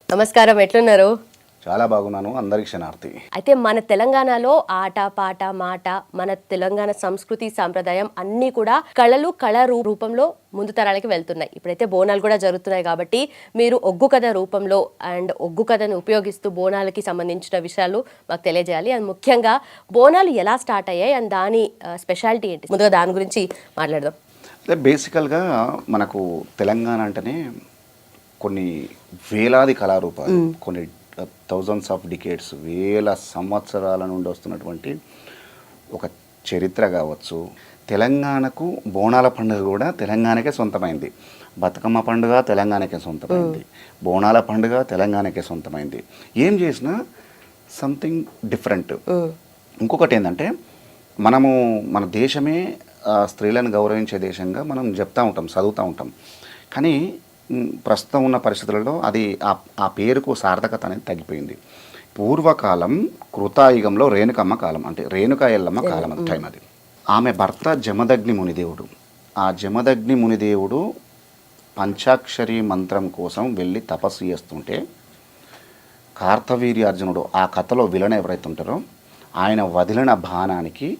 నమస్కారం, ఎట్లున్నారు? చాలా బాగున్నాను. అందరికి క్షణార్థి. అయితే మన తెలంగాణలో ఆట పాట మాట, మన తెలంగాణ సంస్కృతి సాంప్రదాయం అన్నీ కూడా కళ రూపంలో ముందు తరాలకి వెళ్తున్నాయి. ఇప్పుడైతే బోనాలు కూడా జరుగుతున్నాయి కాబట్టి మీరు ఒగ్గు కథ రూపంలో అండ్ ఒగ్గు కథను ఉపయోగిస్తూ బోనాలకి సంబంధించిన విషయాలు మాకు తెలియజేయాలి. అండ్ ముఖ్యంగా బోనాలు ఎలా స్టార్ట్ అయ్యాయి అండ్ దాని స్పెషాలిటీ ఏంటి, ముందుగా దాని గురించి మాట్లాడదాం. బేసికల్గా మనకు తెలంగాణ అంటేనే కొన్ని వేలాది కళారూపాలు, కొన్ని థౌజండ్స్ ఆఫ్ డికేట్స్, వేల సంవత్సరాల నుండి వస్తున్నటువంటి ఒక చరిత్ర కావచ్చు. తెలంగాణకు బోనాల పండుగ కూడా తెలంగాణకే సొంతమైంది. బతుకమ్మ పండుగ తెలంగాణకే సొంతమైంది. బోనాల పండుగ తెలంగాణకే సొంతమైంది. ఏం చేసినా సంథింగ్ డిఫరెంట్. ఇంకొకటి ఏంటంటే మనము మన దేశమే స్త్రీలను గౌరవించే దేశంగా మనం చెప్తూ ఉంటాం, చదువుతూ ఉంటాం. కానీ ప్రస్తుతం ఉన్న పరిస్థితులలో అది ఆ పేరుకు సార్థకత అనేది తగ్గిపోయింది. పూర్వకాలం కృతాయుగంలో రేణుకమ్మ కాలం, అంటే రేణుకా ఎల్లమ్మ కాలం అది టైం. అది ఆమె భర్త జమదగ్ని మునిదేవుడు. ఆ జమదగ్ని మునిదేవుడు పంచాక్షరి మంత్రం కోసం వెళ్ళి తపస్సు చేస్తుంటే కార్తవీర్యార్జునుడు, ఆ కథలో విలన్ ఎవరైతే ఉంటారో, ఆయన వదిలిన బాణానికి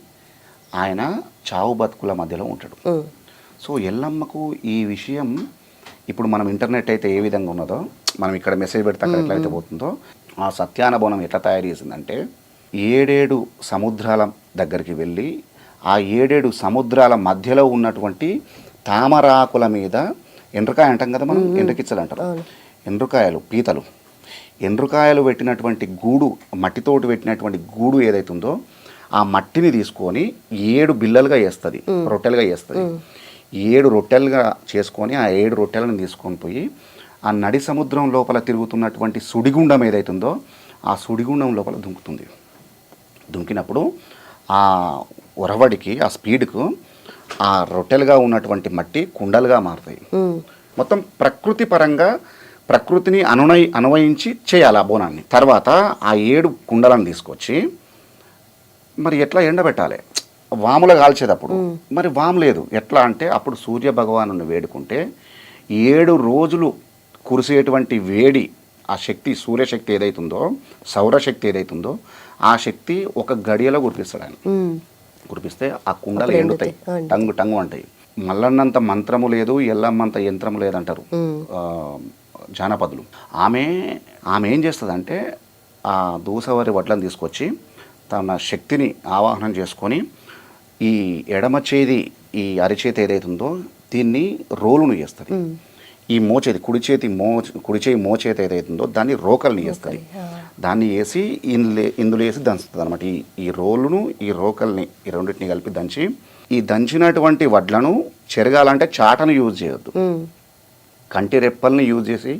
ఆయన చావు బతుకుల మధ్యలో ఉంటాడు. సో ఎల్లమ్మకు ఈ విషయం ఇప్పుడు మనం ఇంటర్నెట్ అయితే ఏ విధంగా ఉన్నదో, మనం ఇక్కడ మెసేజ్ పెడితే అక్కడ ఎట్లయితే పోతుందో, ఆ సత్యానభవనం ఎట్లా తయారు చేసిందంటే 7 సముద్రాల దగ్గరికి వెళ్ళి ఆ 7 సముద్రాల మధ్యలో ఉన్నటువంటి తామరాకుల మీద, ఎండ్రకాయ అంటాం కదా మనం, ఎండ్రకిచ్చలు అంటారు, ఎండ్రకాయలు పీతలు, ఎండ్రకాయలు పెట్టినటువంటి గూడు, మట్టితోటి పెట్టినటువంటి గూడు ఏదైతుందో ఆ మట్టిని తీసుకొని 7 బిళ్ళలుగా వేస్తుంది, రొట్టెలుగా వేస్తుంది. 7 రొట్టెలుగా చేసుకొని ఆ 7 రొట్టెలను తీసుకొని పోయి ఆ నడి సముద్రం లోపల తిరుగుతున్నటువంటి సుడిగుండం ఏదైతుందో ఆ సుడిగుండం లోపల దుంకుతుంది. దుంకినప్పుడు ఆ ఒరవడికి, ఆ స్పీడ్కు ఆ రొట్టెలుగా ఉన్నటువంటి మట్టి కుండలుగా మారుతాయి. మొత్తం ప్రకృతి పరంగా ప్రకృతిని అనువయించి చేయాలి ఆ బోనాన్ని. తర్వాత ఆ 7 కుండలను తీసుకొచ్చి మరి ఎట్లా ఎండబెట్టాలి, వాములు కాల్చేటప్పుడు మరి వాము లేదు, ఎట్లా అంటే అప్పుడు సూర్య భగవాను వేడుకుంటే 7 రోజులు కురిసేటువంటి వేడి, ఆ శక్తి, సూర్యశక్తి ఏదైతుందో, సౌరశక్తి ఏదైతుందో ఆ శక్తి ఒక గడియలో కురిపిస్తాడు ఆయన. కురిపిస్తే ఆ కుండలు ఎండుతాయి, టంగు టంగు అంటాయి. మల్లన్నంత మంత్రము లేదు, ఎల్లమ్మంత యంత్రము లేదంటారు జానపదులు. ఆమె ఏం చేస్తుందంటే ఆ దూసవరి వడ్లను తీసుకొచ్చి తన శక్తిని ఆవాహనం చేసుకొని ఈ ఎడమ చేతి, ఈ అరిచేతి ఏదైతుందో దీన్ని రోలును చేస్తుంది. ఈ మోచేతి, కుడి చేయి మోచేతి ఏదైతుందో దాన్ని రోకల్ని వేస్తుంది. దాన్ని వేసి ఇందులో వేసి దంచుతుంది అనమాట. ఈ రోలును, ఈ రోకల్ని, ఈ రెండింటిని కలిపి దంచి, ఈ దంచినటువంటి వడ్లను చెరగాలంటే చాటను యూజ్ చేయొద్దు, కంటి రెప్పల్ని యూజ్ చేసి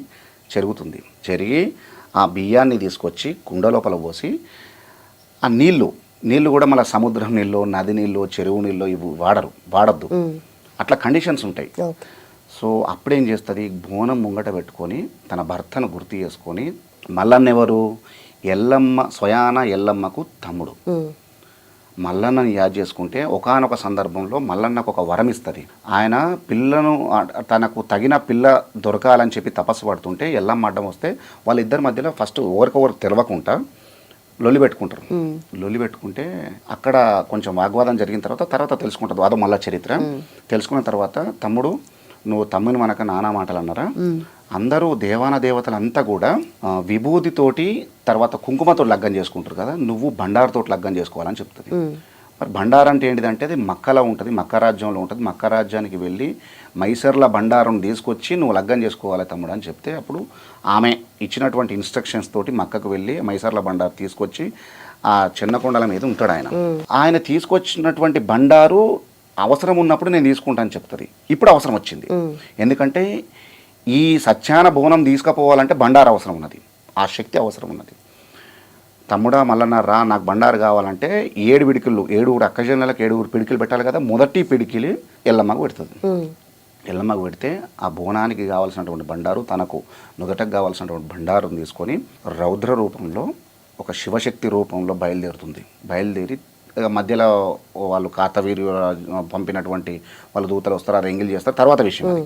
చెరుగుతుంది. చెరిగి ఆ బియ్యాన్ని తీసుకొచ్చి కుండ లోపల పోసి ఆ నీళ్ళు కూడా మళ్ళీ సముద్రం నీళ్ళు, నది నీళ్ళు, చెరువు నీళ్ళు ఇవి వాడద్దు. అట్లా కండిషన్స్ ఉంటాయి. సో అప్పుడేం చేస్తుంది, బోనం ముంగట పెట్టుకొని తన భర్తను గుర్తు చేసుకొని, మల్లన్నెవరు, ఎల్లమ్మ, స్వయాన ఎల్లమ్మకు తమ్ముడు మల్లన్నని యాద్ చేసుకుంటే ఒకానొక సందర్భంలో మల్లన్నకు ఒక వరం ఇస్తుంది. ఆయన పిల్లను, తనకు తగిన పిల్ల దొరకాలని చెప్పి తపస్సు పడుతుంటే ఎల్లమ్మ అడ్డం వస్తే వాళ్ళిద్దరి మధ్యలో ఫస్ట్ ఒకరికొకరు తెలవకుండా లొల్లి పెట్టుకుంటారు. లొల్లి పెట్టుకుంటే అక్కడ కొంచెం వాగ్వాదం జరిగిన తర్వాత తెలుసుకుంటుంది, అదో మళ్ళా చరిత్ర. తెలుసుకున్న తర్వాత తమ్ముడు, నువ్వు తమ్ముని మనక నానా మాటలు అన్నారా, అందరూ దేవాన దేవతలంతా కూడా విభూతితోటి తర్వాత కుంకుమతో లగ్గం చేసుకుంటారు కదా, నువ్వు బండారుతో లగ్గం చేసుకోవాలని చెప్తుంది. మరి బండారు అంటే ఏంటిదంటే అది మక్కలో ఉంటుంది, మక్క రాజ్యంలో ఉంటుంది. మక్క రాజ్యానికి వెళ్ళి మైసర్ల బండారం తీసుకొచ్చి నువ్వు లగ్గం చేసుకోవాలి తమ్ముడు అని చెప్తే, అప్పుడు ఆమె ఇచ్చినటువంటి ఇన్స్ట్రక్షన్స్ తోటి మక్కకు వెళ్ళి మైసర్ల బండారు తీసుకొచ్చి ఆ చిన్నకొండల మీద ఉంటాడు ఆయన. ఆయన తీసుకొచ్చినటువంటి బండారు అవసరం ఉన్నప్పుడు నేను తీసుకుంటాను చెప్తుంది. ఇప్పుడు అవసరం వచ్చింది, ఎందుకంటే ఈ సత్యాన బోనం తీసుకుపోవాలంటే బండారు అవసరం ఉన్నది, ఆ శక్తి అవసరం ఉన్నది. తమ్ముడా మల్లన్న రా, నాకు బండారు కావాలంటే 7 పిడికిళ్ళు, 7 అక్కజనులకు 7 పిడికిలు పెట్టాలి కదా. మొదటి పిడికిలి ఎల్లమ్మకు పెడుతుంది. ఎల్లమ్మకు పెడితే ఆ బోనానికి కావాల్సినటువంటి బండారు, తనకు నుదటకు కావాల్సినటువంటి బండారుని తీసుకొని రౌద్ర రూపంలో, ఒక శివశక్తి రూపంలో బయలుదేరుతుంది. బయలుదేరి మధ్యలో వాళ్ళు కార్తవీర్యు పంపినటువంటి వాళ్ళు దూతలు వస్తారు, అది ఎంగిల్ చేస్తారు, తర్వాత విషయం అది.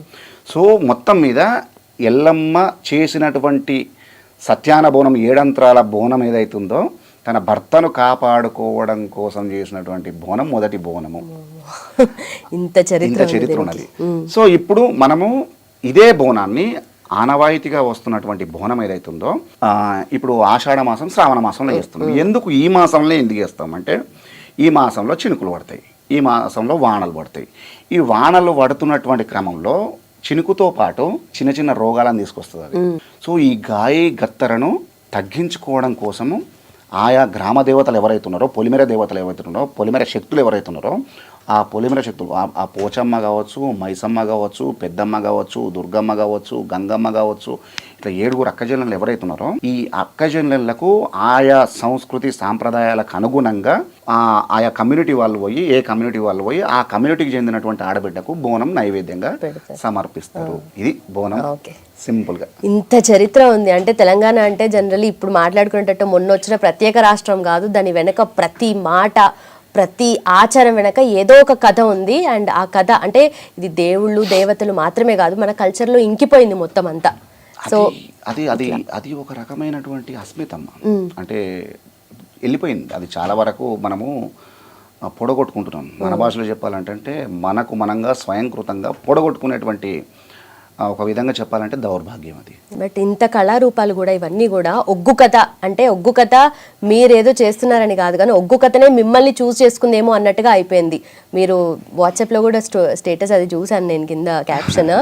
సో మొత్తం మీద ఎల్లమ్మ చేసినటువంటి సత్యాన బోనం, ఏడంత్రాల బోనం ఏదైతుందో తన భర్తను కాపాడుకోవడం కోసం చేసినటువంటి బోనం మొదటి బోనము. ఇంత చరిత్ర ఉన్నది. సో ఇప్పుడు మనము ఇదే బోనాన్ని ఆనవాయితీగా వస్తున్నటువంటి బోనం ఏదైతుందో ఇప్పుడు ఆషాఢ మాసం, శ్రావణ మాసంలో చేస్తున్నాం. ఎందుకు ఈ మాసంలో ఎందుకు చేస్తామంటే ఈ మాసంలో చినుకులు పడతాయి, ఈ మాసంలో వానలు పడతాయి. ఈ వానలు పడుతున్నటువంటి క్రమంలో చినుకుతో పాటు చిన్న చిన్న రోగాలను తీసుకొస్తుంది అది. సో ఈ గాయి గత్తరను తగ్గించుకోవడం కోసము ఆయా గ్రామ దేవతలు ఎవరైతే ఉన్నారో, పొలిమేర దేవతలు ఎవరైతే ఉన్నారో, పొలిమేర శక్తులు ఎవరైతే ఉన్నారో, ఆ పొలిమేర శక్తులు ఆ పోచమ్మ కావచ్చు, మైసమ్మ కావచ్చు, పెద్దమ్మ కావచ్చు, దుర్గమ్మ కావచ్చు, గంగమ్మ కావచ్చు, ఇట్లా 7 అక్కజనులు ఎవరైతే ఉన్నారో ఈ అక్కజనులకు ఆయా సంస్కృతి సాంప్రదాయాలకు అనుగుణంగా ఆయా కమ్యూనిటీ వాళ్ళు పోయి, ఏ కమ్యూనిటీ వాళ్ళు పోయి ఆ కమ్యూనిటీకి చెందినటువంటి ఆడబిడ్డకు బోనం నైవేద్యంగా సమర్పిస్తారు. ఇది బోనం సింపుల్గా. ఇంత చరిత్ర ఉంది అంటే తెలంగాణ అంటే జనరల్లీ ఇప్పుడు మాట్లాడుకునేటట్టు మొన్న వచ్చిన ప్రత్యేక రాష్ట్రం కాదు. దాని వెనక ప్రతి మాట, ప్రతి ఆచారం వెనక ఏదో ఒక కథ ఉంది. అండ్ ఆ కథ అంటే ఇది దేవుళ్ళు దేవతలు మాత్రమే కాదు, మన కల్చర్లో ఇంకిపోయింది మొత్తం అంతా. సో అది అది అది ఒక రకమైనటువంటి అస్మితమ్మ, అంటే వెళ్ళిపోయింది. అది చాలా వరకు మనము పొడగొట్టుకుంటున్నాం. మన భాషలో చెప్పాలంటే మనకు మనంగా స్వయంకృతంగా పొడగొట్టుకునేటువంటి ఒక విధంగా చెప్పాలంటే దౌర్భాగ్యం అది. బట్ ఇంత కళారూపాలు కూడా ఇవన్నీ కూడా ఒగ్గు కథ అంటే ఒగ్గు కథ మీరేదో చేస్తున్నారని కాదు, కానీ ఒగ్గు కథనే మిమ్మల్ని చూస్ చేసుకుందేమో అన్నట్టుగా అయిపోయింది. మీరు వాట్సాప్లో కూడా స్టేటస్ అది చూసాను నేను, కింద క్యాప్షన్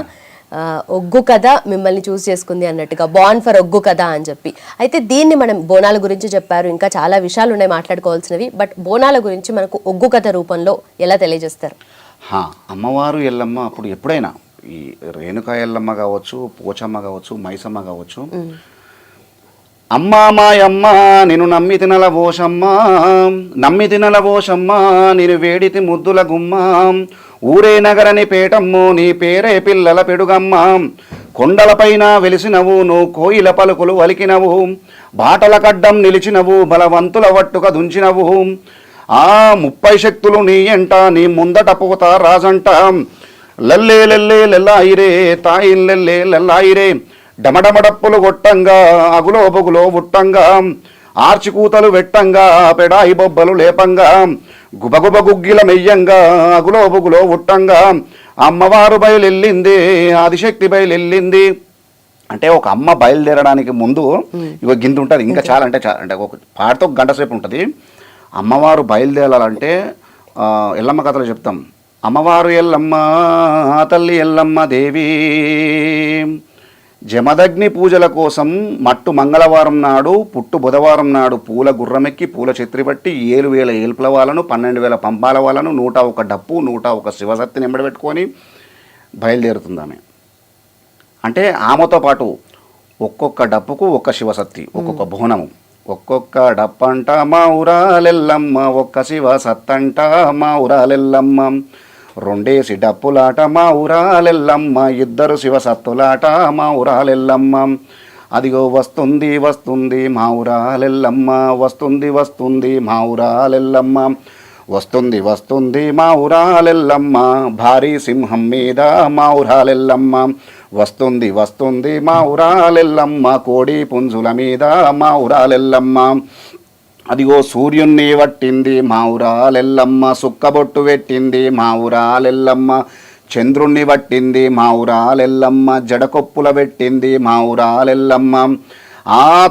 ఒగ్గు కథ మిమ్మల్ని చూస్ చేసుకుంది అన్నట్టుగా, బాన్ ఫర్ ఒగ్గు కథ అని చెప్పి. అయితే దీన్ని మనం బోనాల గురించి చెప్పారు, ఇంకా చాలా విషయాలు ఉన్నాయి మాట్లాడుకోవాల్సినవి. బట్ బోనాల గురించి మనకు ఒగ్గు కథ రూపంలో ఎలా తెలియజేస్తారు? అమ్మవారు ఎల్లమ్మ అప్పుడు ఎప్పుడైనా ఈ రేణుకా ఎల్లమ్మ కావచ్చు, పోచమ్మ కావచ్చు, మైసమ్మ కావచ్చు, అమ్మా మాయమ్మ నేను నమ్మి తినల పోషమ్మ, నమ్మి తినల పోషమ్మ నేను వేడితి ముద్దుల గుమ్మ, ఊరే నగరని పేటమ్ము నీ పేరే పిల్లల పెడుగమ్మ, కొండలపైన వెలిసినవు నువ్వు కోయిల పలుకులు వలికినవు, బాటల కడ్డం నిలిచినవు బలవంతుల వట్టుక దుంచినవు, 30 శక్తులు నీ ఎంట నీ ముందట పోత రాజంట, లల్లే లల్లే లెల్లాయిరే తాయిల్లెల్లే లెల్లాయిరే, డమడమడప్పులు కొట్టంగా అగులో బొగులో ఉట్టంగా, ఆర్చికూతలు వెట్టంగా పెడాయి బొబ్బలు లేపంగా, గుబగుబ గుగ్గిల మెయ్యంగా అగులో బొగులో ఉట్టంగా, అమ్మవారు బయలెళ్ళింది ఆదిశక్తి బయలెళ్ళింది. అంటే ఒక అమ్మ బయలుదేరడానికి ముందు ఇక గింత ఉంటుంది, ఇంకా చాలా అంటే ఒక పాటతో గంట సేపు ఉంటుంది. అమ్మవారు బయలుదేరాలంటే ఎల్లమ్మ కథలో చెప్తాం. అమ్మవారు ఎల్లమ్మ తల్లి ఎల్లమ్మ దేవి జమదగ్ని పూజల కోసం మట్టు మంగళవారం నాడు పుట్టు బుధవారం నాడు పూల గుర్రమెక్కి పూల ఛత్రి బట్టి 7,000 ఏల్పుల వాళ్ళను 12,000 పంపాల వాళ్ళను 101 డప్పు 101 శివశక్తిని ఎంబడబెట్టుకొని బయలుదేరుతుంది ఆమె. అంటే ఆమెతో పాటు ఒక్కొక్క డప్పుకు ఒక్క శివశక్తి, ఒక్కొక్క బోనము, ఒక్కొక్క డప్పంట మా ఊరాలెల్లమ్మ, ఒక్క శివసత్తంట మా ఊరాలెల్లమ్మ, 2 డప్పులాట మా ఊరాలెల్లమ్మ, 2 శివసత్తులాట మా ఊరాలెల్లమ్మ, అదిగో వస్తుంది వస్తుంది మా ఊరాలెల్లమ్మ, వస్తుంది వస్తుంది మా ఊరాలెల్లమ్మ, వస్తుంది వస్తుంది మా ఊరాలెల్లమ్మ, భారీ సింహం మీద మా ఊరాలెల్లమ్మ, వస్తుంది వస్తుంది మా ఊరాలెల్లమ్మ, కోడి పుంజుల మీద మా ఊరాలెల్లమ్మ, అదిగో సూర్యుణ్ణి పట్టింది మా ఊరాలెల్లమ్మ, సుక్కబొట్టు పెట్టింది మా ఊరాలెల్లమ్మ, చంద్రుణ్ణి పట్టింది మా ఊరాలెల్లమ్మ, జడకొప్పుల పెట్టింది మా ఊరాలెల్లమ్మ,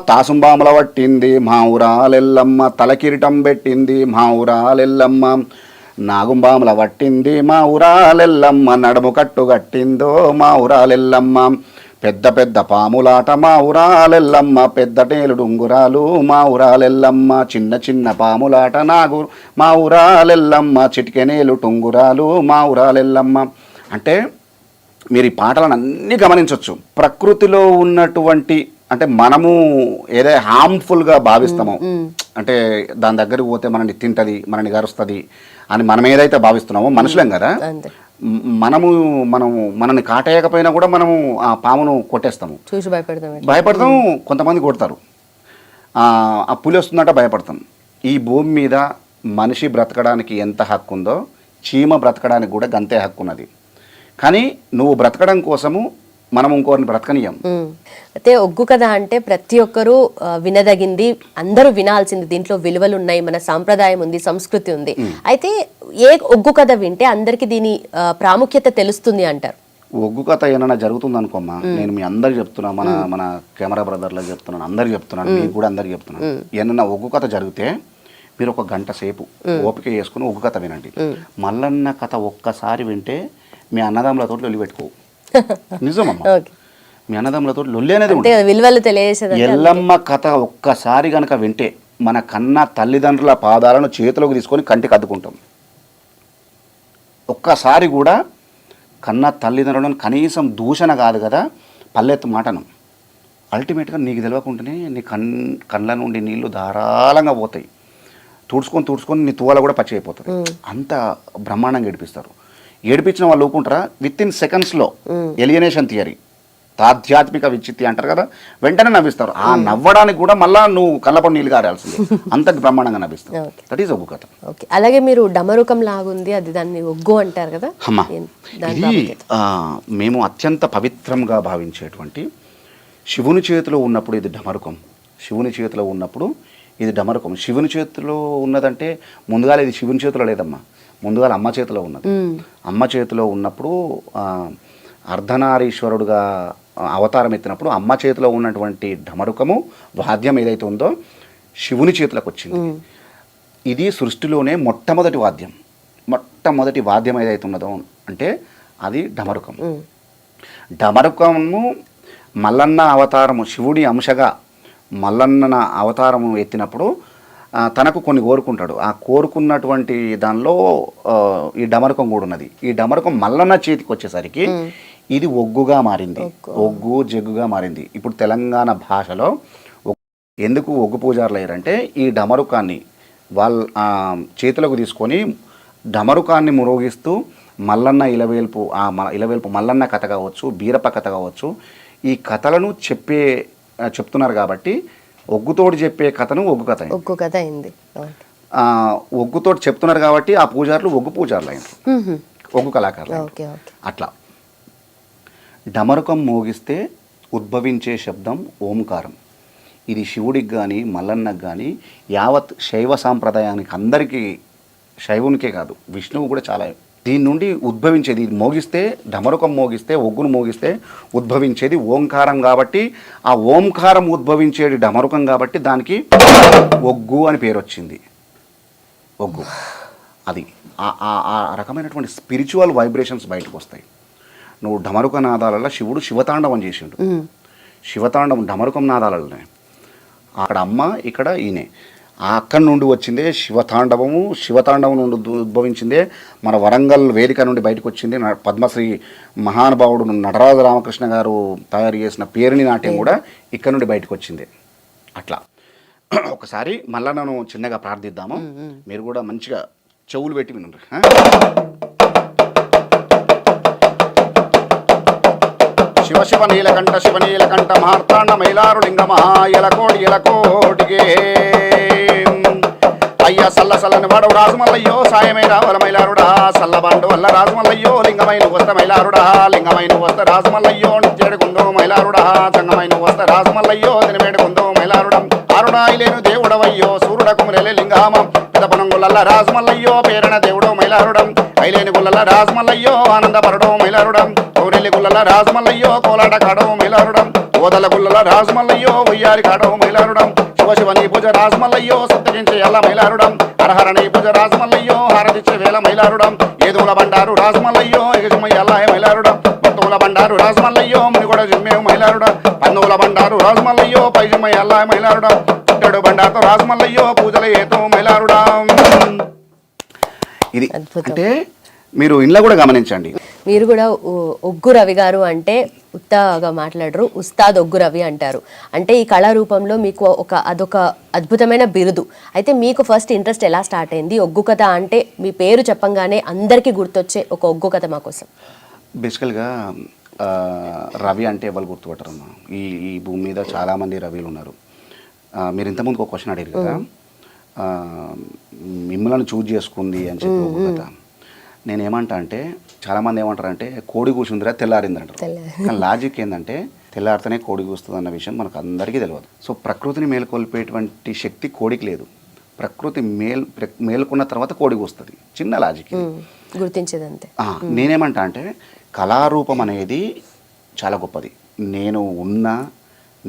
తాసుంబాముల పట్టింది మా ఊరాలెల్లమ్మ, తలకిరీటం పెట్టింది మా ఊరాలెల్లమ్మ, నాగుంబాముల పట్టింది మా ఊరాలెల్లమ్మ, నడుము కట్టు కట్టిందో మా ఊరాలెల్లమ్మ, పెద్ద పెద్ద పాములాట మా ఊరాలెల్లమ్మ, పెద్ద టేలుడు ఉంగురాలు మా ఊరాలెల్లమ్మ, చిన్న చిన్న పాములాట మా ఊరాలెల్లమ్మ, చిటికెనేలు టుంగురాలు మా ఊరాలెల్లమ్మ. అంటే మీరు ఈ పాటలను అన్నీ గమనించవచ్చు. ప్రకృతిలో ఉన్నటువంటి అంటే మనము ఏదో హార్మ్ఫుల్గా భావిస్తామో, అంటే దాని దగ్గరికి పోతే మనని తింటది, మనని గరుస్తుంది అని మనం ఏదైతే భావిస్తున్నామో, మనుషులేం కదా, మనని కాటేయకపోయినా కూడా మనము ఆ పామును కొట్టేస్తాము, చూసి భయపడతాము. కొంతమంది కొడతారు, ఆ పులి వస్తుందంట భయపడతాం. ఈ భూమి మీద మనిషి బ్రతకడానికి ఎంత హక్కు ఉందో చీమ బ్రతకడానికి కూడా గంతే హక్కు ఉన్నది. కానీ నువ్వు బ్రతకడం కోసము మనం ఇంకోరిని బ్రతకనియం. అయితే ఒగ్గు కథ అంటే ప్రతి ఒక్కరూ వినదగింది, అందరూ వినాల్సింది. దీంట్లో విలువలు ఉన్నాయి, మన సాంప్రదాయం ఉంది, సంస్కృతి ఉంది. అయితే ఏ ఒగ్గు కథ వింటే అందరికి దీని ప్రాముఖ్యత తెలుస్తుంది అంటారు? ఒగ్గు కథ ఏమైనా జరుగుతుంది అనుకోమ్మా, నేను మీ అందరికి చెప్తున్నా, మన కెమెరా బ్రదర్లకు చెప్తున్నాను, అందరికి చెప్తున్నాను, మీకు కూడా అందరికి చెప్తున్నాను. ఏమన్నా ఒగ్గు కథ జరిగితే మీరు ఒక గంట సేపు ఓపిక చేసుకుని ఒగ్గు కథ వినండి. మల్లన్న కథ ఒక్కసారి వింటే మీ అన్నదమ్ములతో లొల్లి పెట్టుకో. నిజమమ్మా, మీ అన్నదమ్ములతో లొల్లి అనేది విలువలు తెలియజేసేది. ఎల్లమ్మ కథ ఒక్కసారి గనక వింటే మన కన్న తల్లిదండ్రుల పాదాలను చేతిలోకి తీసుకొని కంటికి అద్దుకుంటాం. ఒక్కసారి కూడా కన్న తల్లిదండ్రులను కనీసం దూషణ కాదు కదా, పల్లెత్తు మాటను అల్టిమేట్గా నీకు తెలియకుండానే నీ కళ్ళ నుండి నీళ్లు ధారాళంగా పోతాయి. తుడుచుకొని నీ తువాల కూడా పచ్చి అయిపోతుంది. అంత బ్రహ్మాండంగా ఏడిపిస్తారు. ఏడిపించిన వాళ్ళు ఊకుంటారా? విత్ ఇన్ సెకండ్స్లో ఎలియనేషన్ థియరీ, ఆధ్యాత్మిక విచ్చిత్తి అంటారు కదా, వెంటనే నవ్విస్తారు. ఆ నవ్వడానికి కూడా మళ్ళీ నువ్వు కళ్ళపడి నీళ్ళు కారాల్సింది, అంత బ్రహ్మాండంగా నవ్విస్తావు. దట్ ఈస్ ఒగ్గు కథ. అలాగే మీరు డమరుకం లాగుంది, అది దాన్ని ఒగ్గు అంటారు కదా. అమ్మా, ఇది మేము అత్యంత పవిత్రంగా భావించేటువంటి శివుని చేతిలో ఉన్నప్పుడు ఇది డమరుకం. శివుని చేతిలో ఉన్నప్పుడు ఇది డమరుకం. శివుని చేతిలో ఉన్నదంటే ముందుగా ఇది శివుని చేతిలో లేదమ్మా, ముందుగా అమ్మ చేతిలో ఉన్నది. అమ్మ చేతిలో ఉన్నప్పుడు అర్ధనారీశ్వరుడుగా అవతారం ఎత్తినప్పుడు అమ్మ చేతిలో ఉన్నటువంటి ఢమరుకము వాద్యం ఏదైతే ఉందో శివుని చేతిలోకి వచ్చింది. ఇది సృష్టిలోనే మొట్టమొదటి వాద్యం ఏదైతే ఉన్నదో అంటే అది ఢమరుకం. ఢమరుకము మల్లన్న అవతారము, శివుడి అంశగా మల్లన్న అవతారము ఎత్తినప్పుడు తనకు కొన్ని కోరుకుంటాడు. ఆ కోరుకున్నటువంటి దానిలో ఈ డమరుకం కూడా ఉన్నది. ఈ డమరుకం మల్లన్న చేతికి వచ్చేసరికి ఇది ఒగ్గుగా మారింది, ఒగ్గు జగ్గుగా మారింది. ఇప్పుడు తెలంగాణ భాషలో ఎందుకు ఒగ్గు పూజారులు అయ్యారంటే ఈ డమరుకాన్ని వాళ్ళ చేతులకు తీసుకొని డమరుకాన్ని మురోగిస్తూ మల్లన్న ఇలవేల్పు, ఇలవేల్పు మల్లన్న కథ కావచ్చు, బీరప్ప కథ కావచ్చు, ఈ కథలను చెప్తున్నారు కాబట్టి ఒగ్గుతోటి చెప్పే కథను ఒగ్గు కథ అయింది. ఒగ్గుతోటి చెప్తున్నారు కాబట్టి ఆ పూజారులు ఒగ్గు పూజారులు అయినారు, ఒగ్గు కళాకారులు. అట్లా డమరుకం మోగిస్తే ఉద్భవించే శబ్దం ఓంకారం. ఇది శివుడికి కానీ మల్లన్నకు కానీ యావత్ శైవ సాంప్రదాయానికి అందరికీ, శైవునికే కాదు విష్ణువు కూడా చాలా, దీని నుండి ఉద్భవించేది మోగిస్తే, డమరుకం మోగిస్తే, ఒగ్గును మోగిస్తే ఉద్భవించేది ఓంకారం కాబట్టి ఆ ఓంకారం ఉద్భవించేది డమరుకం కాబట్టి దానికి ఒగ్గు అని పేరు వచ్చింది. ఒగ్గు అది ఆ రకమైనటువంటి స్పిరిచువల్ వైబ్రేషన్స్ బయటకు వస్తాయి. నువ్వు డమరుక నాదాలలో శివుడు శివతాండవం చేసిండు, శివతాండవం డమరుకం నాదాలలోనే. అక్కడ అమ్మ, ఇక్కడ ఈయనే. అక్కడి నుండి వచ్చిందే శివతాండవము, శివతాండవం నుండి ఉద్భవించిందే మన వరంగల్ వేదిక నుండి బయటకు వచ్చింది. పద్మశ్రీ మహానుభావుడు నటరాజ రామకృష్ణ గారు తయారు చేసిన పేరుని నాట్యం కూడా ఇక్కడ నుండి బయటకు వచ్చింది. అట్లా ఒకసారి మళ్ళా నన్ను చిన్నగా ప్రార్థిద్దాము, మీరు కూడా మంచిగా చెవులు పెట్టి వినండి. శివ శివ నీలకంఠ శివ నీలకంఠ మార్తాండ మైలారు లింగ మహాయలకోటి ఎలకోటిగే అయ్య సల్ల సల్లని వాడు రాజమల్లయ్యో సాయమే రావల మైలారుడా సల్లబండు వల్ల రాజమల్లయ్యో లింగమైన వస్త మైలారుడా లింగమైన వస్త రాజమల్లయ్యో నిచ్చేడుకుందో మైలారుడా చంగమైన వస్త రాజమల్లయ్యో తినబేడుకుందో మైలారుడం ఆరుడాయిలేను దేవుడవయ్యో సూర్యుడకు ములెలే లింగామం పెదపనంగుల్ల రాజమల్లయ్యో పేరణ దేవుడో మైలారుడం ఐలేని గుల్ల రాజమల్లయ్యో ఆనందపరడో మైలారుడం కౌరెల్లి గుల్ల రాజమల్లయ్యో కోలాట కాడో మైలారుడం ఓదల గుల్ల రాజమల్లయ్యో ఉయ్యారి కాడో మైలారుడం శివశివని పూజ రాజమల్లయ్యో సత్యగించే ఎల్ల మైలారుడం హరహరణి పూజ రాజమల్లయ్యో హారతిచ్చే వేల మైలారుడం ఏదుల బండారు రాజమల్లయ్యో ఎగజమయ్య ఎల్లాయ మైలారుడం భక్తుల బండారు రాజమల్లయ్యో మునిగొడ జిమ్మే మైలారుడం పన్నుల బండారు రాజమల్లయ్యో పైజమయ్య ఎల్లాయ మైలారుడం చుట్టడు బండారుతో రాజమల్లయ్యో పూజల ఏతో మైలారుడం. ఇది అంటే మీరు ఇంట్లో కూడా గమనించండి. మీరు కూడా ఒగ్గు రవి గారు అంటే ఉత్తగా మాట్లాడరు, ఉస్తాద్ ఒగ్గు రవి అంటారు. అంటే ఈ కళారూపంలో మీకు అదొక అద్భుతమైన బిరుదు. అయితే మీకు ఫస్ట్ ఇంట్రెస్ట్ ఎలా స్టార్ట్ అయింది? ఒగ్గు కథ అంటే మీ పేరు చెప్పంగానే అందరికీ గుర్తొచ్చే ఒక ఒగ్గు కథ మా కోసం. బేసికల్గా రవి అంటే ఎవరు గుర్తుపట్టరమ్మా, ఈ భూమి మీద చాలామంది రవిలు ఉన్నారు. మీరు ఇంతకుముందుకు ఒక క్వశ్చన్ అడిగారు కదా, మిమ్మల్ని చూజ్ చేసుకుంది అని చెప్పి ఒక కథ. నేనేమంటా అంటే చాలామంది ఏమంటారంటే కోడి కూర్చుందిరా తెల్లారింది అంటారు. కానీ లాజిక్ ఏంటంటే తెల్లారితేనే కోడి కూస్తుంది అన్న విషయం మనకు అందరికీ తెలియదు. సో ప్రకృతిని మేలుకొల్పేటువంటి శక్తి కోడికి లేదు. ప్రకృతి మేలుకున్న తర్వాత కోడి కూస్తుంది. చిన్న లాజిక్ గుర్తించేదంతే. నేనేమంటా అంటే కళారూపం అనేది చాలా గొప్పది. నేను ఉన్నా